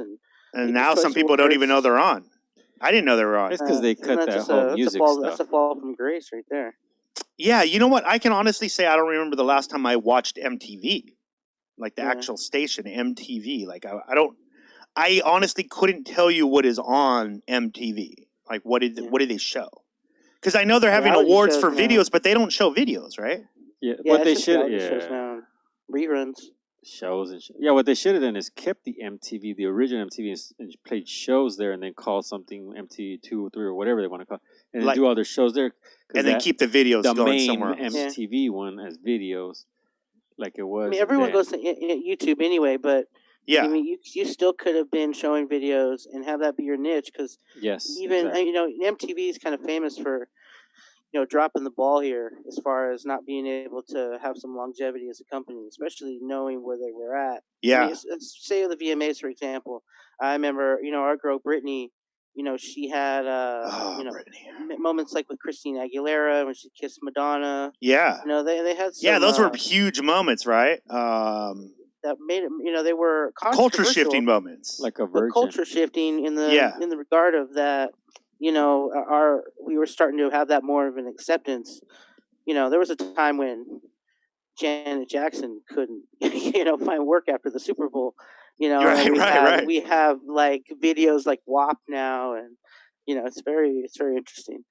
and now some people don't even know they're on. I didn't know they were on. It's because they cut that whole music stuff. That's a fall from grace right there. Yeah, you know what? I can honestly say I don't remember the last time I watched MTV, like the actual station MTV. Like I honestly couldn't tell you what is on MTV. Like what did they show? Because I know they're having awards for videos, but they don't show videos, right? Yeah, what they should reruns. Shows and what they should have done is kept the MTV, the original MTV, and played shows there, and then called something MTV 2 or 3 or whatever they want to call it. and then do all their shows there, and then keep the videos the going main somewhere else. MTV one as videos, like it was. I mean, everyone goes to YouTube anyway, but yeah, I mean, you still could have been showing videos and have that be your niche, because even MTV is kind of famous for dropping the ball here as far as not being able to have some longevity as a company, especially knowing where they were at. Yeah. I mean, say the VMAs, for example. I remember, our girl Brittany, she had moments like with Christina Aguilera when she kissed Madonna. Yeah. They had some, those were huge moments, right? That made it, they were culture shifting moments, like a virgin. Culture shifting in the regard of that. We were starting to have that more of an acceptance. There was a time when Janet Jackson couldn't, find work after the Super Bowl. Right. We have like videos like WAP now, and it's very interesting.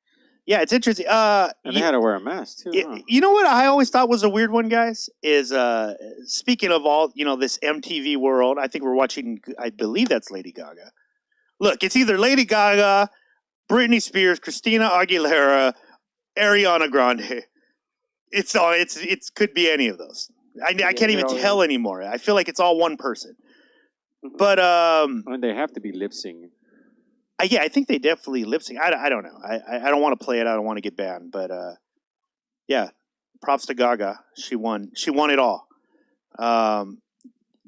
Yeah, it's interesting. And they had to wear a mask too. Huh? You know what I always thought was a weird one, guys, is speaking of all this MTV world. I think we're watching. I believe that's Lady Gaga. Look, it's either Lady Gaga, Britney Spears, Christina Aguilera, Ariana Grande. It could be any of those. I can't even tell anymore. I feel like it's all one person. But they have to be lip singing. I think they definitely lip sync. I don't know. I don't want to play it. I don't want to get banned. But yeah, props to Gaga. She won. She won it all.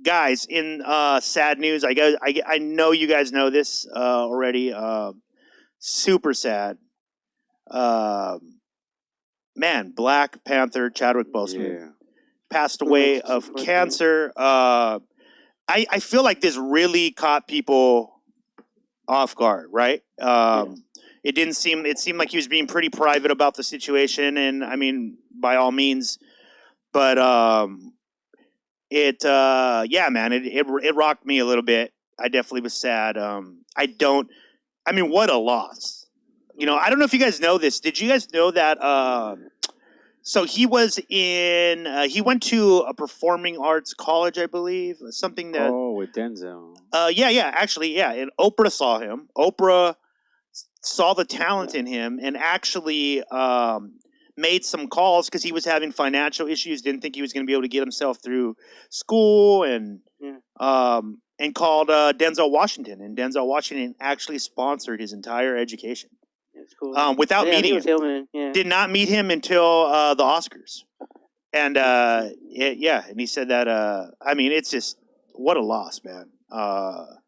Guys, in sad news, I know you guys know this already. Super sad. Man, Black Panther Chadwick Boseman passed away of cancer. I feel like this really caught people off guard, right? It seemed like he was being pretty private about the situation, and I mean, by all means, but it rocked me a little bit. I definitely was sad. What a loss. I don't know if you guys know this. Did you guys know that so he was he went to a performing arts college, I believe, something that with Denzel. And Oprah saw him. Oprah saw the talent in him and actually made some calls because he was having financial issues, didn't think he was going to be able to get himself through school, and called Denzel Washington, and Denzel Washington actually sponsored his entire education. That's cool. Without meeting him. Did not meet him until the Oscars. And and he said that it's just what a loss, man.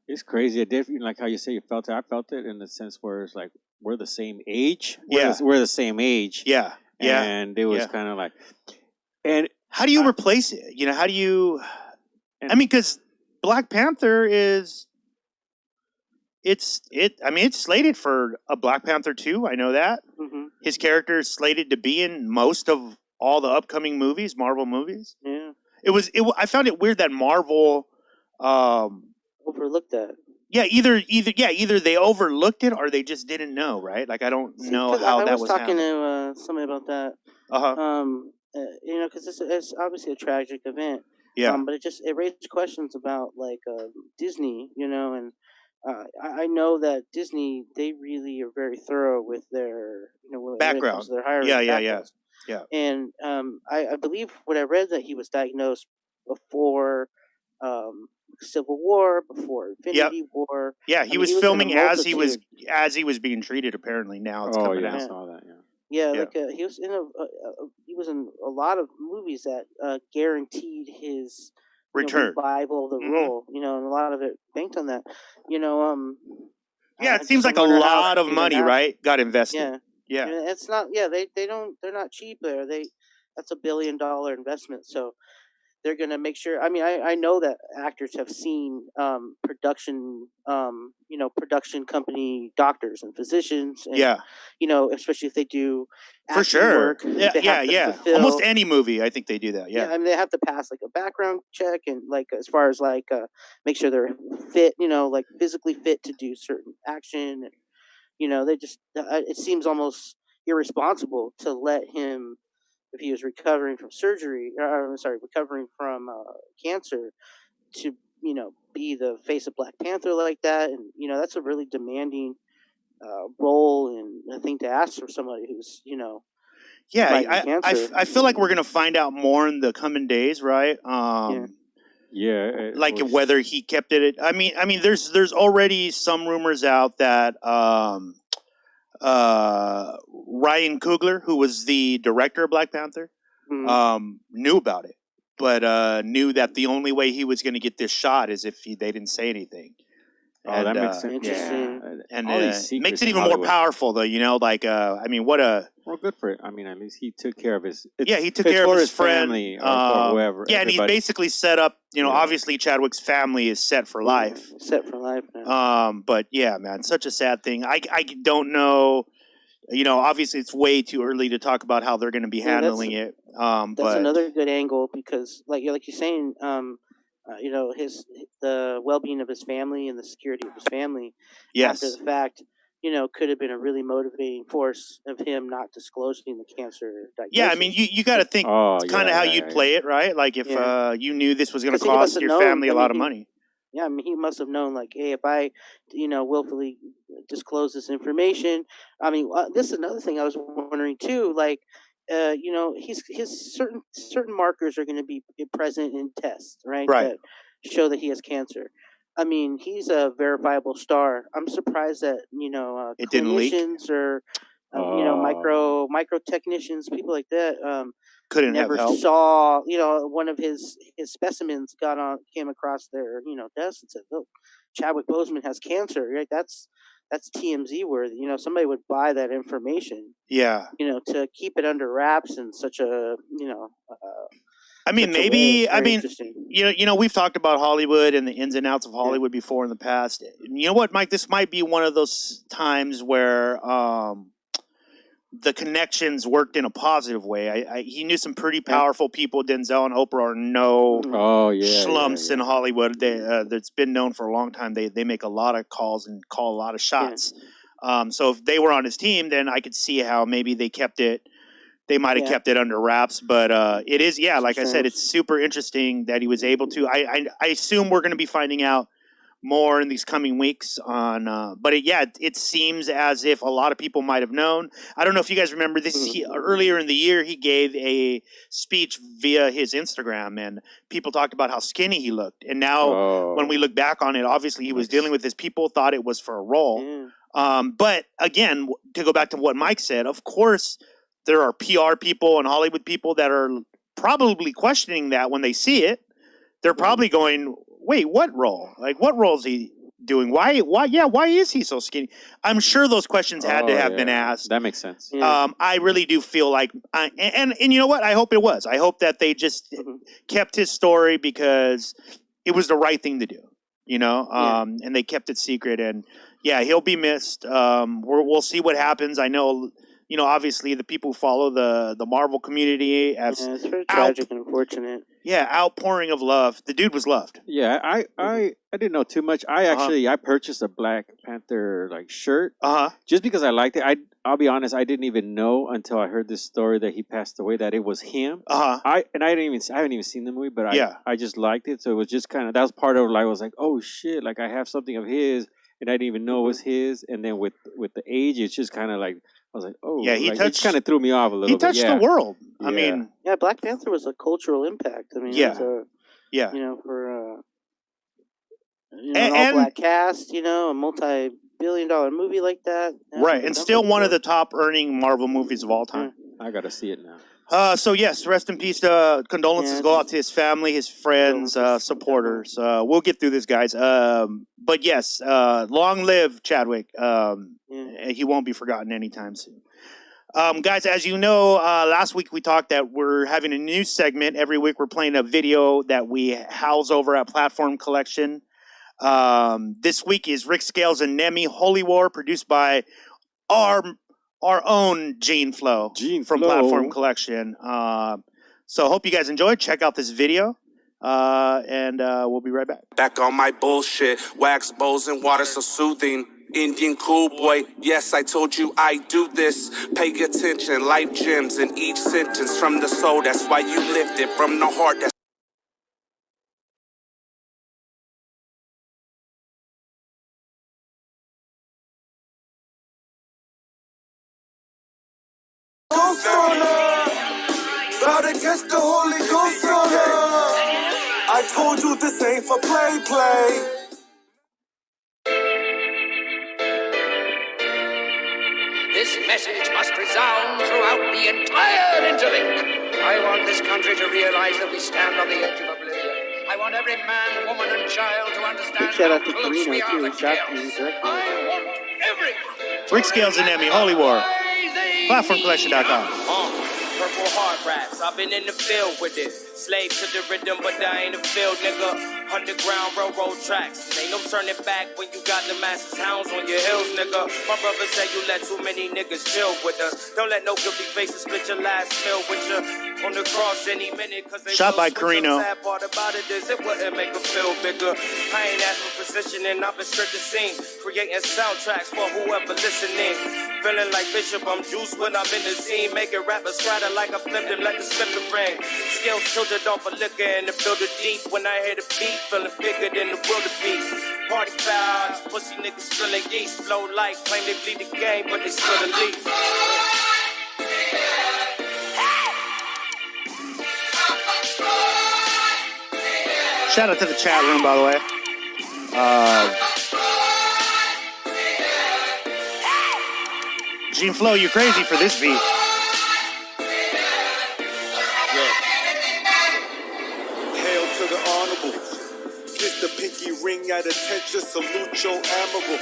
It's crazy. Like how you say you felt it. I felt it in the sense where it's like we're the same age. We're the same age. Yeah. And it was kind of like, and how do you replace it? How do you? Because Black Panther is. It's slated for a Black Panther 2. I know that. Mm-hmm. His character is slated to be in most of all the upcoming movies, Marvel movies. Yeah. I found it weird that Marvel overlooked that. Yeah, either they overlooked it or they just didn't know, right? Like I don't know how that was. I was talking to somebody about that. Because it's obviously a tragic event. Yeah. But it raised questions about like Disney, and. I know that Disney, they really are very thorough with their, background. Their hiring. Yeah. And I believe what I read that he was diagnosed before Civil War, before Infinity War. Yeah, he was filming as he was being treated. Apparently, now it's coming out. I saw that. He was in a lot of movies that guaranteed his. Return revival of the role, and a lot of it banked on that. It seems like a lot of money, right? Got invested. Yeah. And it's not. Yeah, they're not cheap there. That's $1 billion investment. So they're gonna make sure. I know that actors have seen production company doctors and physicians. And, especially if they do. For sure. Work, Almost any movie, I think they do that. Yeah. They have to pass like a background check and like as far as like make sure they're fit, like physically fit to do certain action. And, they just it seems almost irresponsible to let him, if he was recovering from recovering from cancer, to be the face of Black Panther like that, and that's a really demanding role and a thing to ask for somebody who's Yeah, fighting cancer. I feel like we're gonna find out more in the coming days, right? Like whether he kept it. I mean, there's already some rumors out that Ryan Coogler, who was the director of Black Panther, knew about it, but knew that the only way he was going to get this shot is if they didn't say anything. And, that makes sense. Interesting. Yeah. And secrets makes it in even Hollywood. more powerful, though. What a... Well, good for it. I mean, at least he took care of his... he took care of his friend. family or for whoever. Yeah, and he basically set up, obviously Chadwick's family is set for life. Set for life now. But yeah, man, such a sad thing. I don't know... obviously it's way too early to talk about how they're going to be handling it. That's but another good angle because, like you're saying, the well-being of his family and the security of his family after the fact, could have been a really motivating force of him not disclosing the cancer diagnosis. Yeah, I mean, you got to think kind of how you'd play it, right? Like if you knew this was going to cost your family a lot of money. Yeah, I mean, he must have known, like, hey, if I, willfully disclose this information, I mean, this is another thing I was wondering too. Like, his certain markers are going to be present in tests, right? That show that he has cancer. I mean, he's a verifiable star. I'm surprised that it didn't leak, or micro technicians, people like that. Couldn't never have helped. saw one of his specimens came across their desk and said, "Oh, Chadwick Boseman has cancer." Right? That's TMZ worthy. Somebody would buy that information. Yeah. To keep it under wraps in such a I mean, maybe. I mean, we've talked about Hollywood and the ins and outs of Hollywood before in the past. You know what, Mike? This might be one of those times where the connections worked in a positive way. He knew some pretty powerful people. Denzel and Oprah are no schlumps in Hollywood. That's been known for a long time. They make a lot of calls and call a lot of shots. So if they were on his team, then I could see how maybe they kept it. They might have kept it under wraps, but it is, like I said, it's super interesting that he was able to. I assume we're going to be finding out more in these coming weeks on, but it seems as if a lot of people might have known. I don't know if you guys remember this. Earlier in the year, he gave a speech via his Instagram, and people talked about how skinny he looked. And now, when we look back on it, obviously he was dealing with this. People thought it was for a role. But again, to go back to what Mike said, of course, there are PR people and Hollywood people that are probably questioning that when they see it. They're probably going, wait, what role? Like, what role is he doing? Why is he so skinny? I'm sure those questions had to have been asked. That makes sense. I really do feel like, and you know what? I hope it was. I hope that they just kept his story because it was the right thing to do, and they kept it secret. And he'll be missed. We'll see what happens. I know, obviously the people who follow the Marvel community have it's very tragic and unfortunate. Outpouring of love. The dude was loved. Yeah, I didn't know too much. I purchased a Black Panther shirt just because I liked it. I'll be honest, I didn't even know until I heard this story that he passed away that it was him. I haven't even seen the movie, but I just liked it. So it was just kind of, that was part of it. I was like, oh shit, like I have something of his and I didn't even know it was his. And then with the age, it's just kind of like, I was like, oh, it kind of threw me off a little bit. He touched the world. I mean, Black Panther was a cultural impact. I mean, for an all-black cast, a multi-billion-dollar movie like that, right? And still one of the top-earning Marvel movies of all time. I gotta see it now. So yes, rest in peace. Condolences go out to his family, his friends, supporters. We'll get through this, guys. But yes, long live Chadwick. He won't be forgotten anytime soon. Guys, as you know, last week we talked that we're having a new segment. Every week we're playing a video that we house over at PlatformCollection. This week is Rick Scales and Nemi Holy War, produced by our own Gene Flow from PlatformCollection. So hope you guys enjoyed. Check out this video. And we'll be right back. Back on my bullshit. Wax bowls and water so soothing. Indian cool boy, yes, I told you I do this. Pay attention, life gems in each sentence from the soul. That's why you lift it from the heart. That's to catch the Holy Ghost on her. I told you this ain't for play. This message must resound throughout the entire interlink. I want this country to realize that we stand on the edge of oblivion. I want every man, woman, and child to understand how close we are to chaos. I want everyone. Rick Scales and Emmy, Holy War. PlatformCollection.com. Purple heart raps, I've been in the field with it. Slave to the rhythm, but I ain't a field nigga. Underground railroad tracks, ain't no turning back when you got the masses hounds on your heels, nigga. My brother said you let too many niggas chill with us. Don't let no guilty faces split your last meal with you on the cross any minute. Cause they shot by Carino. The sad part about it is it wouldn't make them feel bigger. I ain't asked for position and I've been strict to scene, creating soundtracks for whoever listening. Feeling like Bishop, I'm juiced when I'm in the scene, making rappers scatter like I flipped him, like the slip the brain. Skills tilted off a liquor in the builder deep. When I hear the beat, feeling bigger than the wildebeest. Party fouls, pussy niggas spilling yeast. Flow light, claim they bleed the game, but they still the least. Shout out to the chat room, by the way. Gene Flo, you crazy for this beat. Hail to the honorable. Kiss the pinky ring at attention. Salute your admiral.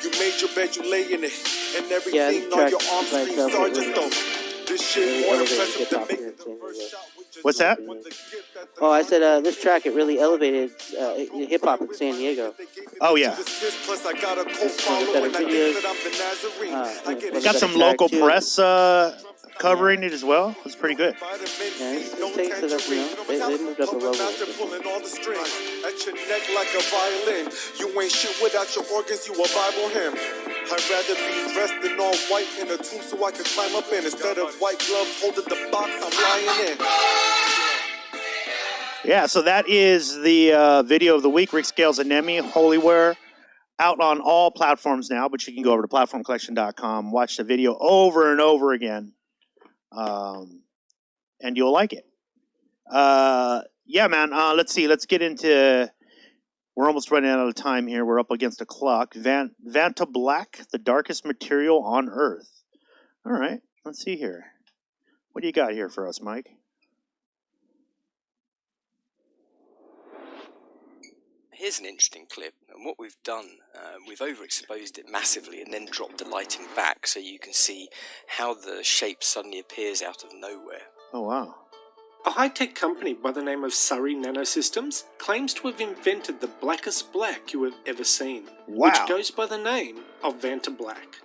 You made your bed, you lay in it. And everything on your arms screams Sergeant though. This shit more impressive than making the first shot. What's that? Oh, I said this track, it really elevated hip-hop in San Diego. Oh, yeah. Got some local press covering it as well. It's pretty good. Yeah, they moved up a level. At your neck like a violin. You ain't shit without your organs, you a Bible hymn. I'd rather be dressed in all white in a tomb so I could climb up in. Instead of white gloves holding the box I'm lying in. Yeah, so that is the video of the week. Rick Scales and Nemi, Holyware, out on all platforms now, but you can go over to PlatformCollection.com, watch the video over and over again, and you'll like it. Yeah, man, let's see. Let's get into... We're almost running out of time here. We're up against the clock. Vantablack, the darkest material on Earth. All right, let's see here. What do you got here for us, Mike? Here's an interesting clip, and what we've done, we've overexposed it massively and then dropped the lighting back so you can see how the shape suddenly appears out of nowhere. Oh, wow. A high-tech company by the name of Surrey Nanosystems claims to have invented the blackest black you have ever seen, wow, which goes by the name of Vantablack.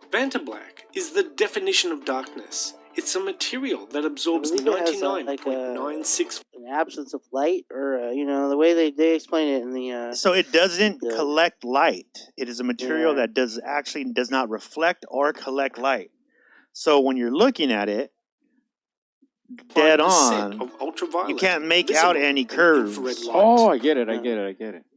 Vantablack is the definition of darkness. It's a material that absorbs 99.96... an absence of light, or, the way they explain it in the... So it doesn't collect light. It is a material that does not reflect or collect light. So when you're looking at it, dead on, you can't make out any curves. Oh, I get it.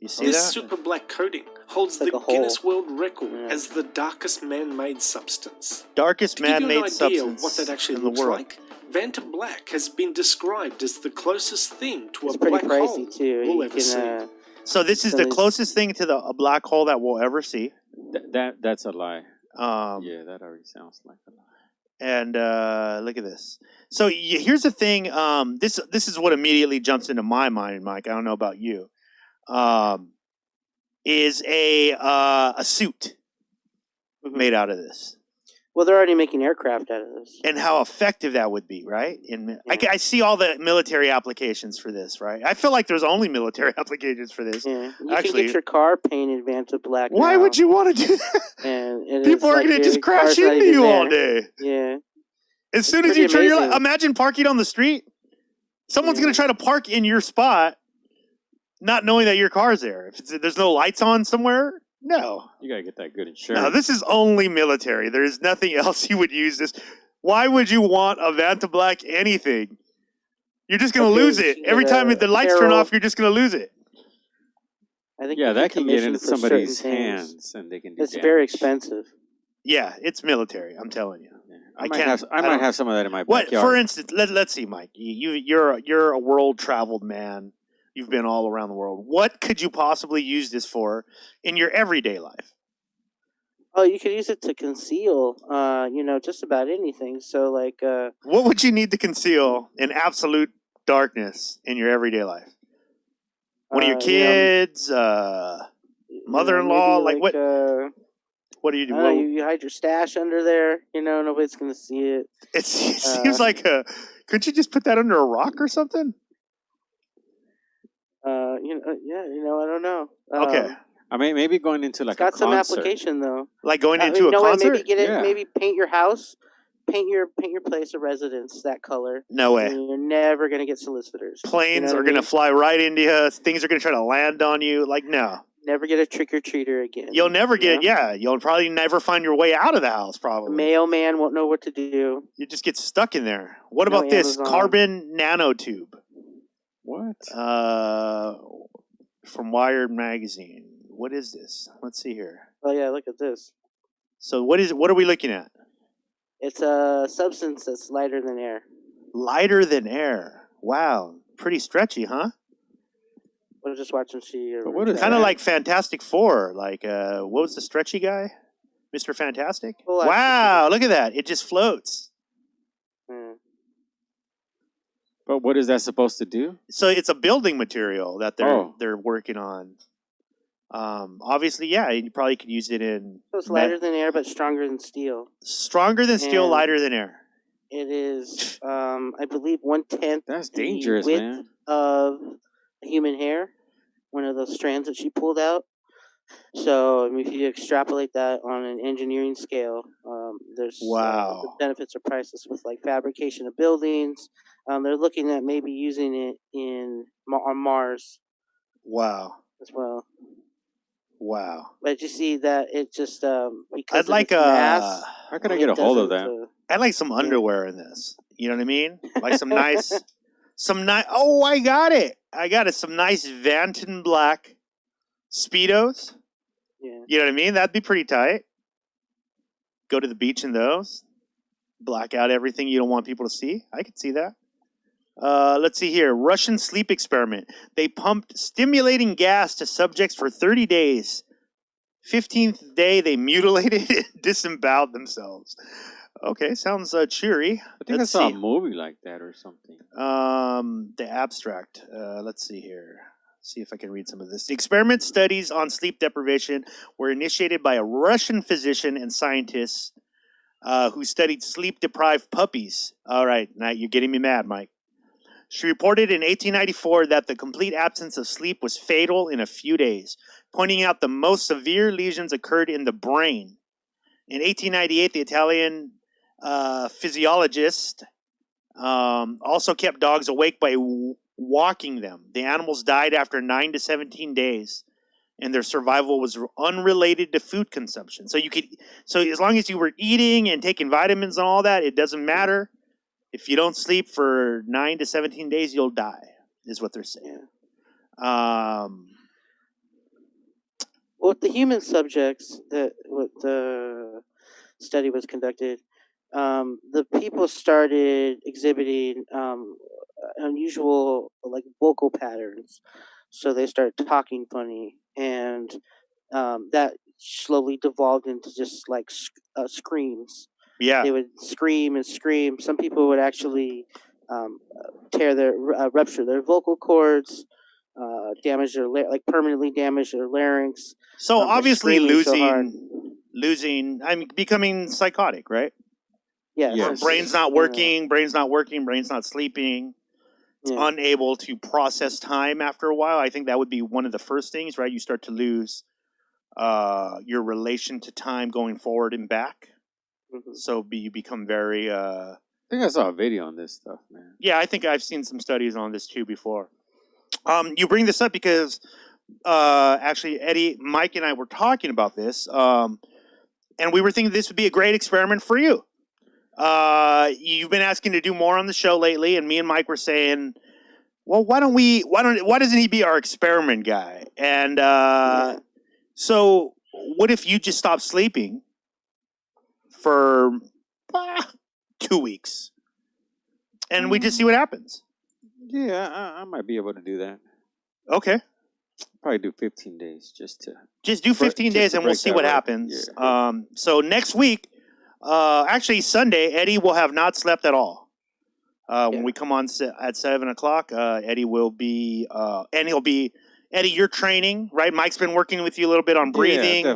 You see this that? super black coating holds the Guinness World Record as the darkest man-made substance. Darkest man-made substance. To give you an idea of substance what that actually in the looks world. like, Vantablack has been described as the closest thing to It's a black pretty hole pricey, too. we'll ever see. So this is the closest thing to a black hole that we'll ever see. That's a lie. Yeah, that already sounds like a lie. And look at this. So here's the thing. This is what immediately jumps into my mind, Mike. I don't know about you. Is a suit made out of this? Well, they're already making aircraft out of this. And how effective that would be, right? I see all the military applications for this, right? I feel like there's only military applications for this. Yeah. You can get your car painted Vantablack. Why would you want to do that? And people are going to just crash into you all day. Yeah. As soon as you turn your light, imagine parking on the street. Someone's going to try to park in your spot, not knowing that your car's there. If there's no lights on somewhere, no. You got to get that good insurance. No, this is only military. There is nothing else you would use this. Why would you want a Vantablack anything? You're just going to lose it. Every time the lights turn off, you're just going to lose it. I think that can get into somebody's hands, and they can do It's damage. very expensive. Yeah, it's military, I'm telling you. I might have some of that in my What, backyard. for instance, let's see, Mike. You're a world traveled man. You've been all around the world. What could you possibly use this for in your everyday life? Oh, you could use it to conceal, just about anything. So, like, what would you need to conceal in absolute darkness in your everyday life? One of your kids, mother-in-law, maybe what? What do you do? You hide your stash under there. Nobody's gonna see it. It seems like couldn't you just put that under a rock or something? I don't know. Okay. I mean, maybe going into like it's got a some concert. application though. Like going into a concert? Maybe get it. Maybe paint your house, paint your place of residence that color. No way. And you're never gonna get solicitors. Planes are gonna fly right into you. Things are gonna try to land on you. Like no. Never get a trick-or-treater again. You'll never get it. Yeah, you'll probably never find your way out of the house. Probably. The mailman won't know what to do. You just get stuck in there. What about this carbon nanotube? What? From Wired magazine. What is this? Let's see here. Oh yeah, look at this. So what is it? What are we looking at? It's a substance that's lighter than air. Lighter than air. Wow, pretty stretchy, huh? We'll just watch and see. What is kind of like Fantastic Four? Like what was the stretchy guy? Mr. Fantastic? Well, wow, look at that. It just floats. But what is that supposed to do? So it's a building material that they're working on. Obviously, yeah, you probably could use it in... So it's lighter than air, but stronger than steel. Stronger than steel, lighter than air. It is, I believe, 1/10 That's dangerous, the width man. of human hair. One of those strands that she pulled out. So, I mean, if you extrapolate that on an engineering scale, there's the benefits are priceless with like fabrication of buildings. They're looking at maybe using it on Mars. Wow. As well. Wow. But you see that it just because I'd like mass, how can I get a hold of that? I'd like some underwear in this. You know what I mean? Like some nice, Oh, I got it. Some nice Vantablack Speedos. Yeah. You know what I mean? That'd be pretty tight. Go to the beach in those. Black out everything you don't want people to see. I could see that. Let's see here. Russian sleep experiment. They pumped stimulating gas to subjects for 30 days. 15th day, they mutilated and disemboweled themselves. Okay, sounds cheery. I think I saw a movie like that or something. The abstract. Let's see here. See if I can read some of this. The experiment studies on sleep deprivation were initiated by a Russian physician and scientist who studied sleep-deprived puppies. All right, now you're getting me mad, Mike. She reported in 1894 that the complete absence of sleep was fatal in a few days, pointing out the most severe lesions occurred in the brain. In 1898, the Italian physiologist also kept dogs awake by walking them. The animals died after 9 to 17 days, and their survival was unrelated to food consumption. So as long as you were eating and taking vitamins and all that, it doesn't matter. If you don't sleep for 9 to 17 days, you'll die, is what they're saying. With the human subjects, what the study was conducted, the people started exhibiting unusual like vocal patterns. So they started talking funny, and that slowly devolved into just like screams. Yeah, they would scream and scream. Some people would actually rupture their vocal cords, damage their permanently damage their larynx. So obviously becoming psychotic, right? Yeah. Yes. Brain's not working, brain's not sleeping. It's unable to process time after a while. I think that would be one of the first things, right? You start to lose your relation to time going forward and back. Mm-hmm. So you become very... I think I saw a video on this stuff, man. Yeah, I think I've seen some studies on this too before. You bring this up because actually Eddie, Mike, and I were talking about this, and we were thinking this would be a great experiment for you. You've been asking to do more on the show lately, and me and Mike were saying, well, why doesn't he be our experiment guy? And so what if you just stop sleeping for 2 weeks. And we just see what happens. Yeah, I might be able to do that. Okay. Probably do 15 days just do 15 days and we'll see what happens. Yeah. So next week, actually Sunday, Eddie will have not slept at all. When we come on at 7 o'clock, Eddie will be, and he'll be, Eddie, you're training, right? Mike's been working with you a little bit on breathing,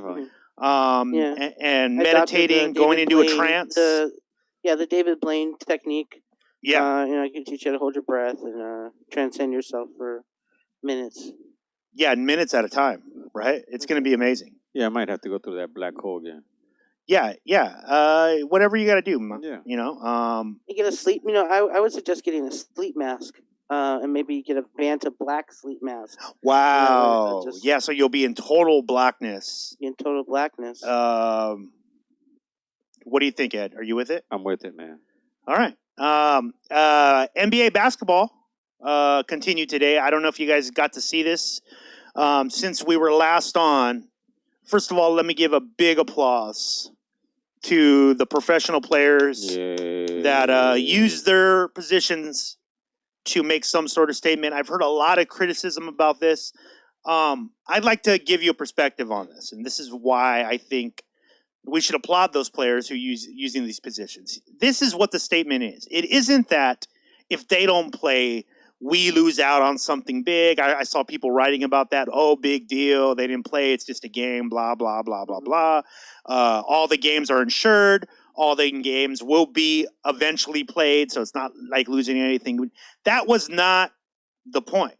and meditating, going into a trance. The David Blaine technique. Yeah. I can teach you how to hold your breath and transcend yourself for minutes. Yeah, minutes at a time, right? It's going to be amazing. Yeah, I might have to go through that black hole again. Yeah. Whatever you got to do, You get a sleep. I would suggest getting a sleep mask, and maybe get a Vantablack sleep mask. Wow. Yeah, so you'll be in total blackness. In total blackness. What do you think, Ed? Are you with it? I'm with it, man. All right. NBA basketball continued today. I don't know if you guys got to see this. Since we were last on, first of all, let me give a big applause to the professional players that use their positions to make some sort of statement. I've heard a lot of criticism about this. I'd like to give you a perspective on this, and this is why I think we should applaud those players who using these positions. This is what the statement is. It isn't that if they don't play, we lose out on something big. I saw people writing about that. Oh, big deal. They didn't play. It's just a game, blah, blah, blah, blah, blah. All the games are insured. All the games will be eventually played, so it's not like losing anything. That was not the point.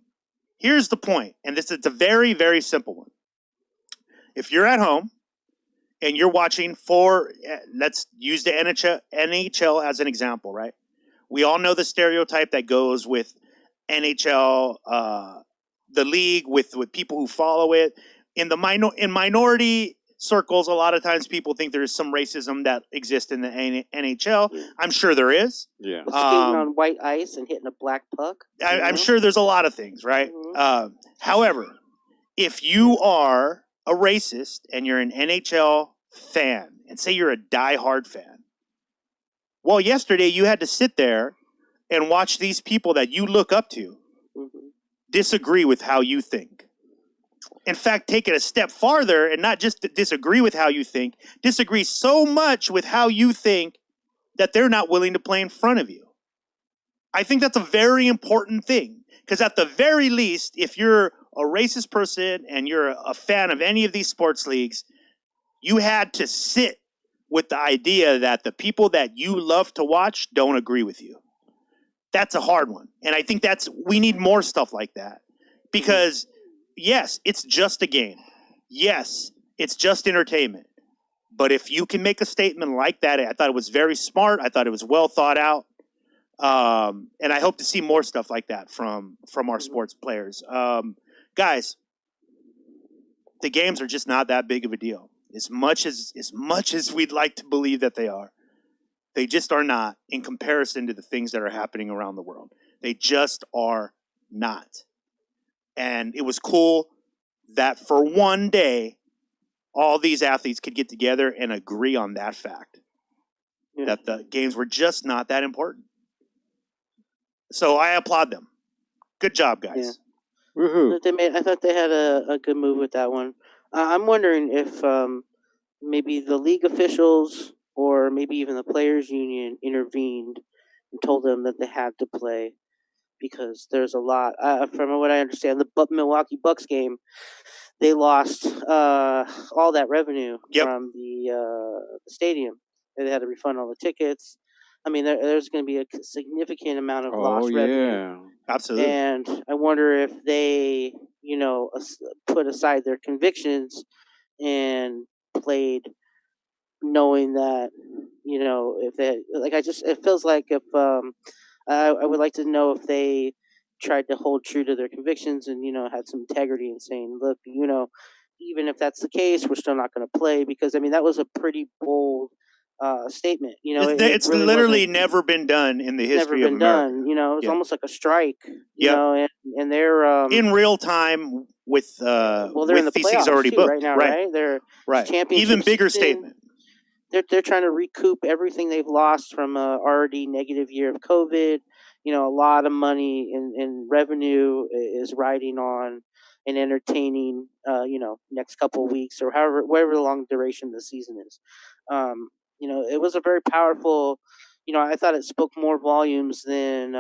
Here's the point, and it's a very, very simple one. If you're at home and you're watching let's use the NHL as an example, right? We all know the stereotype that goes with NHL, the league, with people who follow it. In minority circles, a lot of times people think there's some racism that exists in the NHL. I'm sure there is. Yeah. Skating on white ice and hitting a black puck. I'm sure there's a lot of things, right? Mm-hmm. However, if you are a racist and you're an NHL fan, and say you're a diehard fan, well, yesterday you had to sit there and watch these people that you look up to disagree with how you think. In fact, take it a step farther and not just disagree with how you think, disagree so much with how you think that they're not willing to play in front of you. I think that's a very important thing, because at the very least, if you're a racist person and you're a fan of any of these sports leagues, you had to sit with the idea that the people that you love to watch don't agree with you. That's a hard one. And I think we need more stuff like that. Because, yes, it's just a game. Yes, it's just entertainment. But if you can make a statement like that, I thought it was very smart. I thought it was well thought out. And I hope to see more stuff like that from our sports players. Guys, the games are just not that big of a deal. As much as we'd like to believe that they are. They just are not in comparison to the things that are happening around the world. They just are not. And it was cool that for one day, all these athletes could get together and agree on that fact. Yeah. That the games were just not that important. So I applaud them. Good job, guys. Yeah. Woohoo. I thought they had a good move with that one. I'm wondering if maybe the league officials or maybe even the players' union intervened and told them that they had to play, because there's a lot. From what I understand, the Milwaukee Bucks game, they lost all that revenue from the stadium. They had to refund all the tickets. I mean, there's going to be a significant amount of lost revenue. Absolutely. And I wonder if they, put aside their convictions and played knowing that, if they, it feels like if, I would like to know if they tried to hold true to their convictions and, had some integrity in saying, look, even if that's the case, we're still not going to play, because, that was a pretty bold statement. It's really literally never been done in the history of America. It was almost like a strike. And they're in real time with they're in the these things already too, booked right now, right? They're right. championship Even bigger season. statement. they're trying to recoup everything they've lost from a already negative year of COVID. A lot of money in revenue is riding on and entertaining. Next couple of weeks or whatever long duration the season is. It was a very powerful. I thought it spoke more volumes than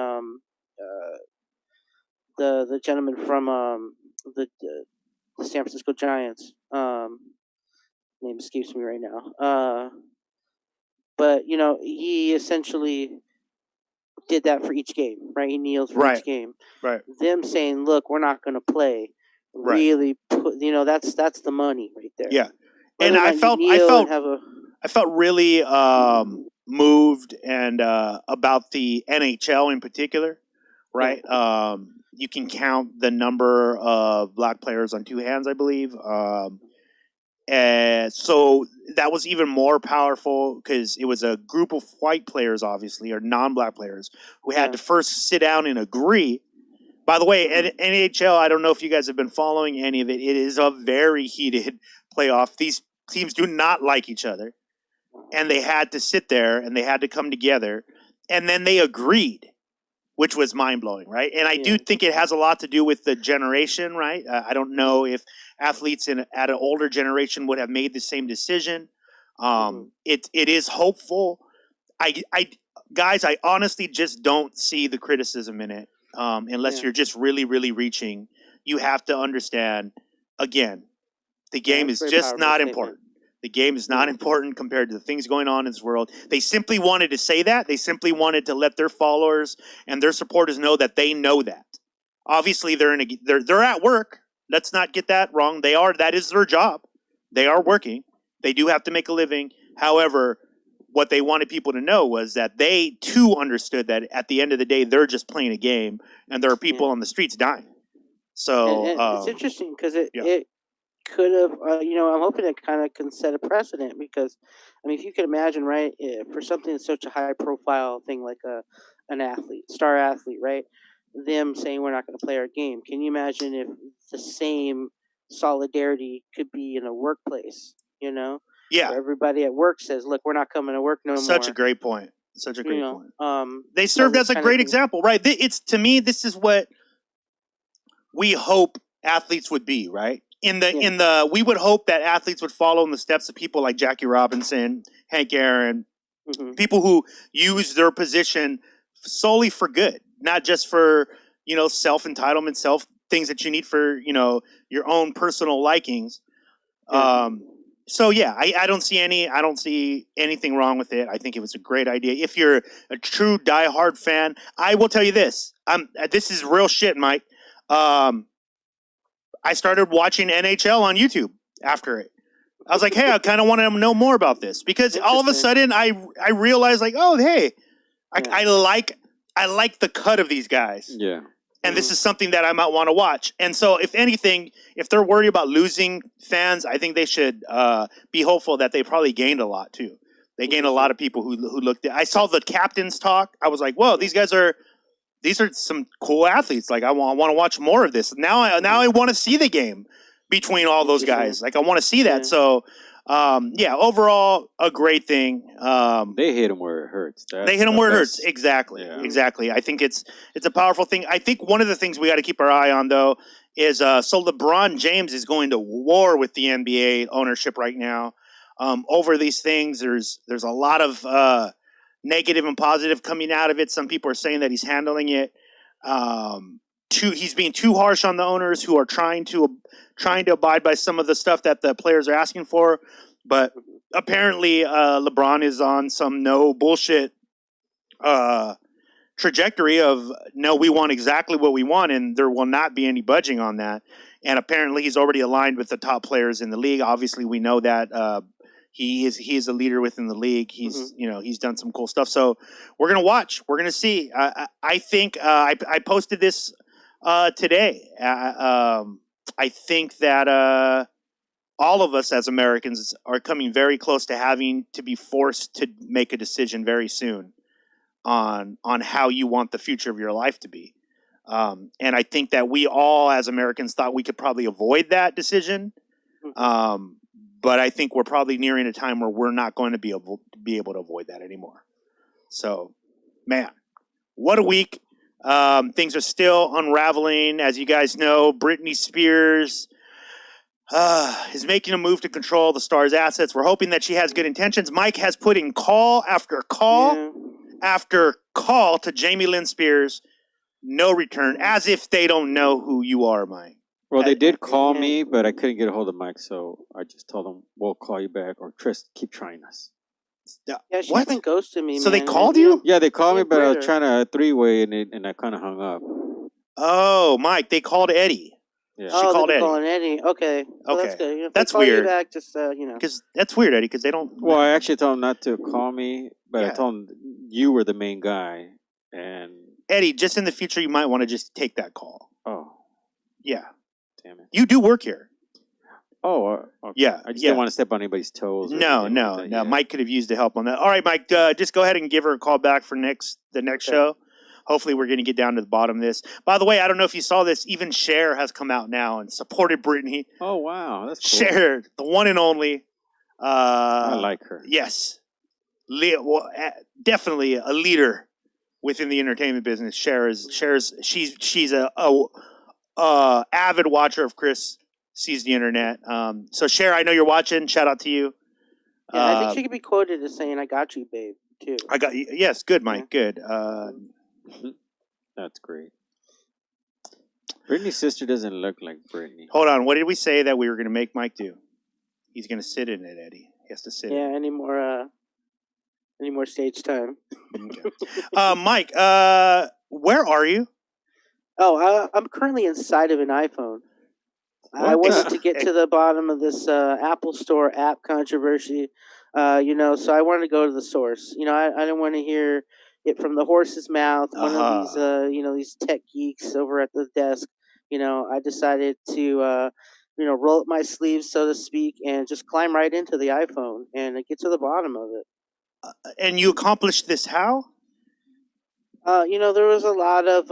the gentleman from the San Francisco Giants. Name escapes me right now. But he essentially did that for each game, right? He kneels for each game. Right. Them saying, "Look, we're not going to play." Really put, that's the money right there. Yeah. And I felt really moved and about the NHL in particular, right? Yeah. You can count the number of black players on two hands, I believe. And so that was even more powerful because it was a group of white players, obviously, or non-black players who had to first sit down and agree. By the way, NHL, I don't know if you guys have been following any of it. It is a very heated playoff. These teams do not like each other. And they had to sit there and they had to come together. And then they agreed, which was mind-blowing, right? And I do think it has a lot to do with the generation, right? I don't know if athletes at an older generation would have made the same decision. It is hopeful. Guys, I honestly just don't see the criticism in it. Unless you're just really, really reaching, you have to understand, again, the game is just not important. The game is not important compared to the things going on in this world. They simply wanted to say that. They simply wanted to let their followers and their supporters know that they know that. Obviously, they're at work. Let's not get that wrong. That is their job. They are working. They do have to make a living. However, what they wanted people to know was that they too understood that at the end of the day, they're just playing a game and there are people on the streets dying. So and it's interesting because it could have, I'm hoping it kind of can set a precedent because, if you can imagine, right, for something that's such a high profile thing like an athlete, star athlete, right, them saying we're not going to play our game. Can you imagine if the same solidarity could be in a workplace, Yeah. Where everybody at work says, look, we're not coming to work no more. Such a great point. They served as a great example, right? To me, this is what we hope athletes would be, right? We would hope that athletes would follow in the steps of people like Jackie Robinson, Hank Aaron, people who use their position solely for good, not just for, self-entitlement, things that you need for, your own personal likings. So yeah, I don't see anything wrong with it. I think it was a great idea. If you're a true diehard fan, I will tell you this. This is real shit, Mike. I started watching NHL on YouTube after it. I was like, hey, I kind of want to know more about this because all of a sudden I realized like, oh, hey, I like the cut of these guys. Yeah. And this is something that I might want to watch. And so if anything, if they're worried about losing fans, I think they should be hopeful that they probably gained a lot too. They gained a lot of people who looked at. I saw the captains talk. I was like, whoa, these are some cool athletes. Like I want to watch more of this. Now I want to see the game between all those guys. Like I want to see that. So overall a great thing. They hit them where it hurts. They hit them where it hurts. Exactly. Yeah. Exactly. I think it's a powerful thing. I think one of the things we got to keep our eye on though is so LeBron James is going to war with the NBA ownership right now over these things. There's a lot of negative and positive coming out of it. Some people are saying that he's handling it. He's being too harsh on the owners who are trying to abide by some of the stuff that the players are asking for. But apparently, LeBron is on some no bullshit trajectory of no, we want exactly what we want, and there will not be any budging on that. And apparently, he's already aligned with the top players in the league. Obviously, we know that. He is a leader within the league. He's he's done some cool stuff. So we're gonna watch. We're gonna see. I think I posted this today. I think that all of us as Americans are coming very close to having to be forced to make a decision very soon on how you want the future of your life to be. And I think that we all as Americans thought we could probably avoid that decision. But I think we're probably nearing a time where we're not going to be able to avoid that anymore. So, man, what a week. Things are still unraveling. As you guys know, Britney Spears is making a move to control the star's assets. We're hoping that she has good intentions. Mike has put in call after call after call to Jamie Lynn Spears. No return, as if they don't know who you are, Mike. Well, they did call me, but I couldn't get a hold of Mike, so I just told them, we'll call you back, or Tris, keep trying us. Yeah, she's been ghosting me, So man. they called you? Yeah, they called me, but I was Twitter. trying to three-way, and I kind of hung up. Oh, Mike, they called Eddie. Yeah. She called they're Eddie. calling Eddie. Okay. Well, Okay. that's good. If That's they call weird. You back, just, Because that's weird, Eddie, because they don't... Well, I actually told them not to call me, but I Yeah. told them you were the main guy, and... Eddie, just in the future, you might want to just take that call. Oh. Yeah. Damn it. You do work here. Oh, okay. Yeah. I just didn't want to step on anybody's toes. Or No. anything like that. Yeah. Mike could have used the help on that. All right, Mike, just go ahead and give her a call back for the next show. Hopefully, we're going to get down to the bottom of this. By the way, I don't know if you saw this. Even Cher has come out now and supported Britney. Oh, wow. That's cool. Cher, the one and only. I like her. Yes. Definitely a leader within the entertainment business. She's a avid watcher of Chris Sees the Internet. So Cher, I know you're watching. Shout out to you. Yeah, I think she could be quoted as saying, "I got you, babe," too. I got you. Yes, good, Mike. Yeah. Good. That's great. Britney's sister doesn't look like Britney. Hold on. What did we say that we were going to make Mike do? He's going to sit in it, Eddie. He has to sit. Yeah. Any more stage time? Okay. Mike, where are you? Oh, I'm currently inside of an iPhone. I wanted to get to the bottom of this Apple Store app controversy, so I wanted to go to the source. I didn't want to hear it from the horse's mouth. One of these, these tech geeks over at the desk. I decided to, roll up my sleeves, so to speak, and just climb right into the iPhone and get to the bottom of it. And you accomplished this how? There was a lot of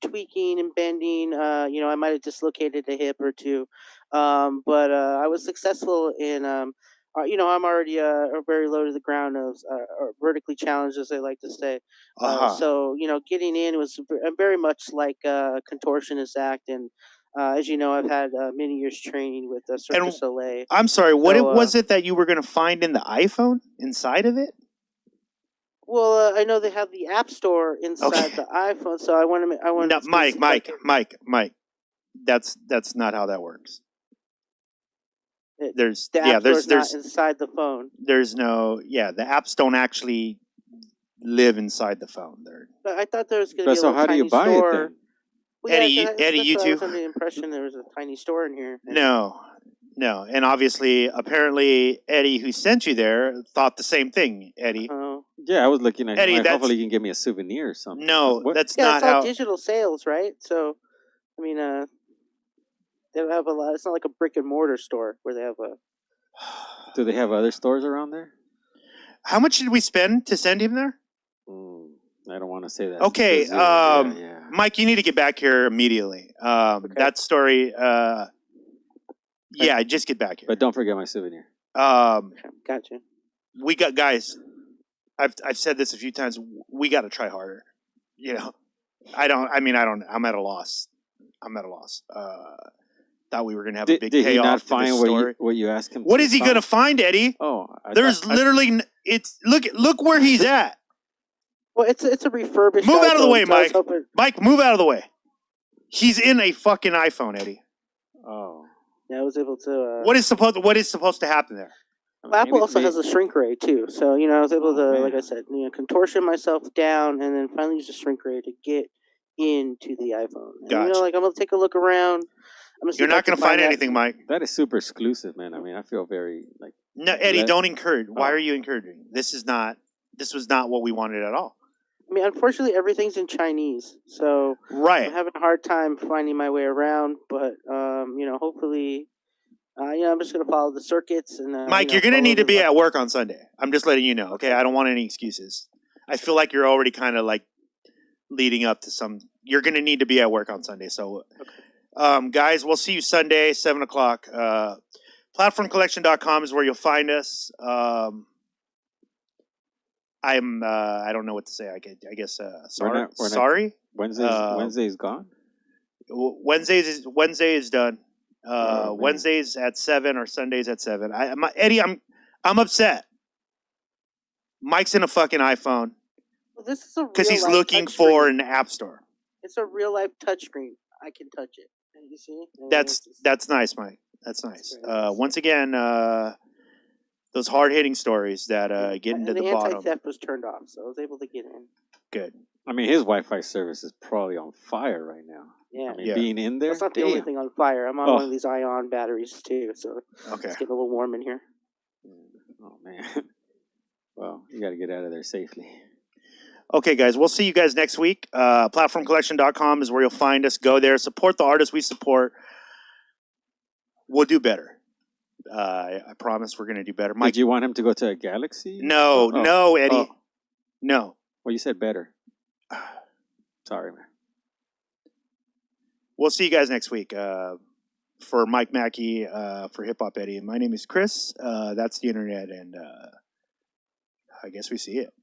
tweaking and bending. I might have dislocated a hip or two, but I was successful in. I'm already very low to the ground of or vertically challenged, as they like to say. So getting in was very much like a contortionist act, and as you know, I've had many years training with Cirque du Soleil. I'm sorry. What was it that you were going to find in the iPhone inside of it? Well, I know they have the App Store inside the iPhone, so I want to. No, Mike. That's not how that works. There's not inside the phone. There's no the apps don't actually live inside the phone. But I thought there was going to be a so how do you buy store. it then? Well, Eddie, you I too. was under the impression there was a tiny store in here. No, and obviously, apparently, Eddie, who sent you there, thought the same thing. Eddie. Yeah, I was looking at Eddie. Hopefully, you can give me a souvenir or something. No, that's not it's how. all Digital sales, right? So, I mean, they don't have a lot. It's not like a brick and mortar store where they have a. Do they have other stores around there? How much did we spend to send him there? I don't want to say that. Okay, Mike, you need to get back here immediately. That story. Just get back here. But don't forget my souvenir. Gotcha. We got guys. I've said this a few times. We got to try harder. I'm at a loss. Thought we were going to have a big payoff. Did he not find what you asked him? What is he going to find, Eddie? Oh, look where he's at. Well, it's a refurbished. Move out of the way, iPhone, Mike. Mike, move out of the way. He's in a fucking iPhone, Eddie. Oh. Yeah, I was able to. What is supposed to happen there? Well, Apple also has a shrink ray too, so I was able to, like I said, contortion myself down, and then finally use a shrink ray to get into the iPhone. And, gotcha. I'm gonna take a look around. You're not gonna find anything, Mike. That is super exclusive, man. I mean, I feel very like. No, Eddie, don't encourage. Why are you encouraging? This was not what we wanted at all. I mean, unfortunately, everything's in Chinese, so I'm having a hard time finding my way around. But hopefully, I'm just gonna follow the circuits. And Mike, you're gonna need to be at work on Sunday. I'm just letting you know. Okay, I don't want any excuses. I feel like you're already kind of like leading up to some. You're gonna need to be at work on Sunday. So, guys, we'll see you Sunday, 7:00. PlatformCollection.com is where you'll find us. I don't know what to say. I guess sorry. Sorry. Wednesday's gone. Wednesday is done. Wednesdays at 7 or Sundays at 7. Eddie, I'm upset. Mike's in a fucking iPhone. Well, this is a because he's looking for an app store. It's a real life touchscreen. I can touch it. You see? That's nice, Mike. That's nice. Once again, those hard hitting stories that get into the bottom. The anti-theft was turned off, so I was able to get in. Good. I mean, his Wi-Fi service is probably on fire right now. Yeah. I mean, being in there. That's not the only thing on fire. I'm on one of these ion batteries too, so it's getting a little warm in here. Oh man. Well, you got to get out of there safely. Okay, guys, we'll see you guys next week. PlatformCollection.com is where you'll find us. Go there, support the artists we support. We'll do better. I promise we're going to do better. Mike, did you want him to go to a Galaxy? No, Eddie. No. Well, you said better. Sorry, man. We'll see you guys next week. For Mike Mackey, for Hip Hop Eddie. My name is Chris. That's the internet, and I guess we see it.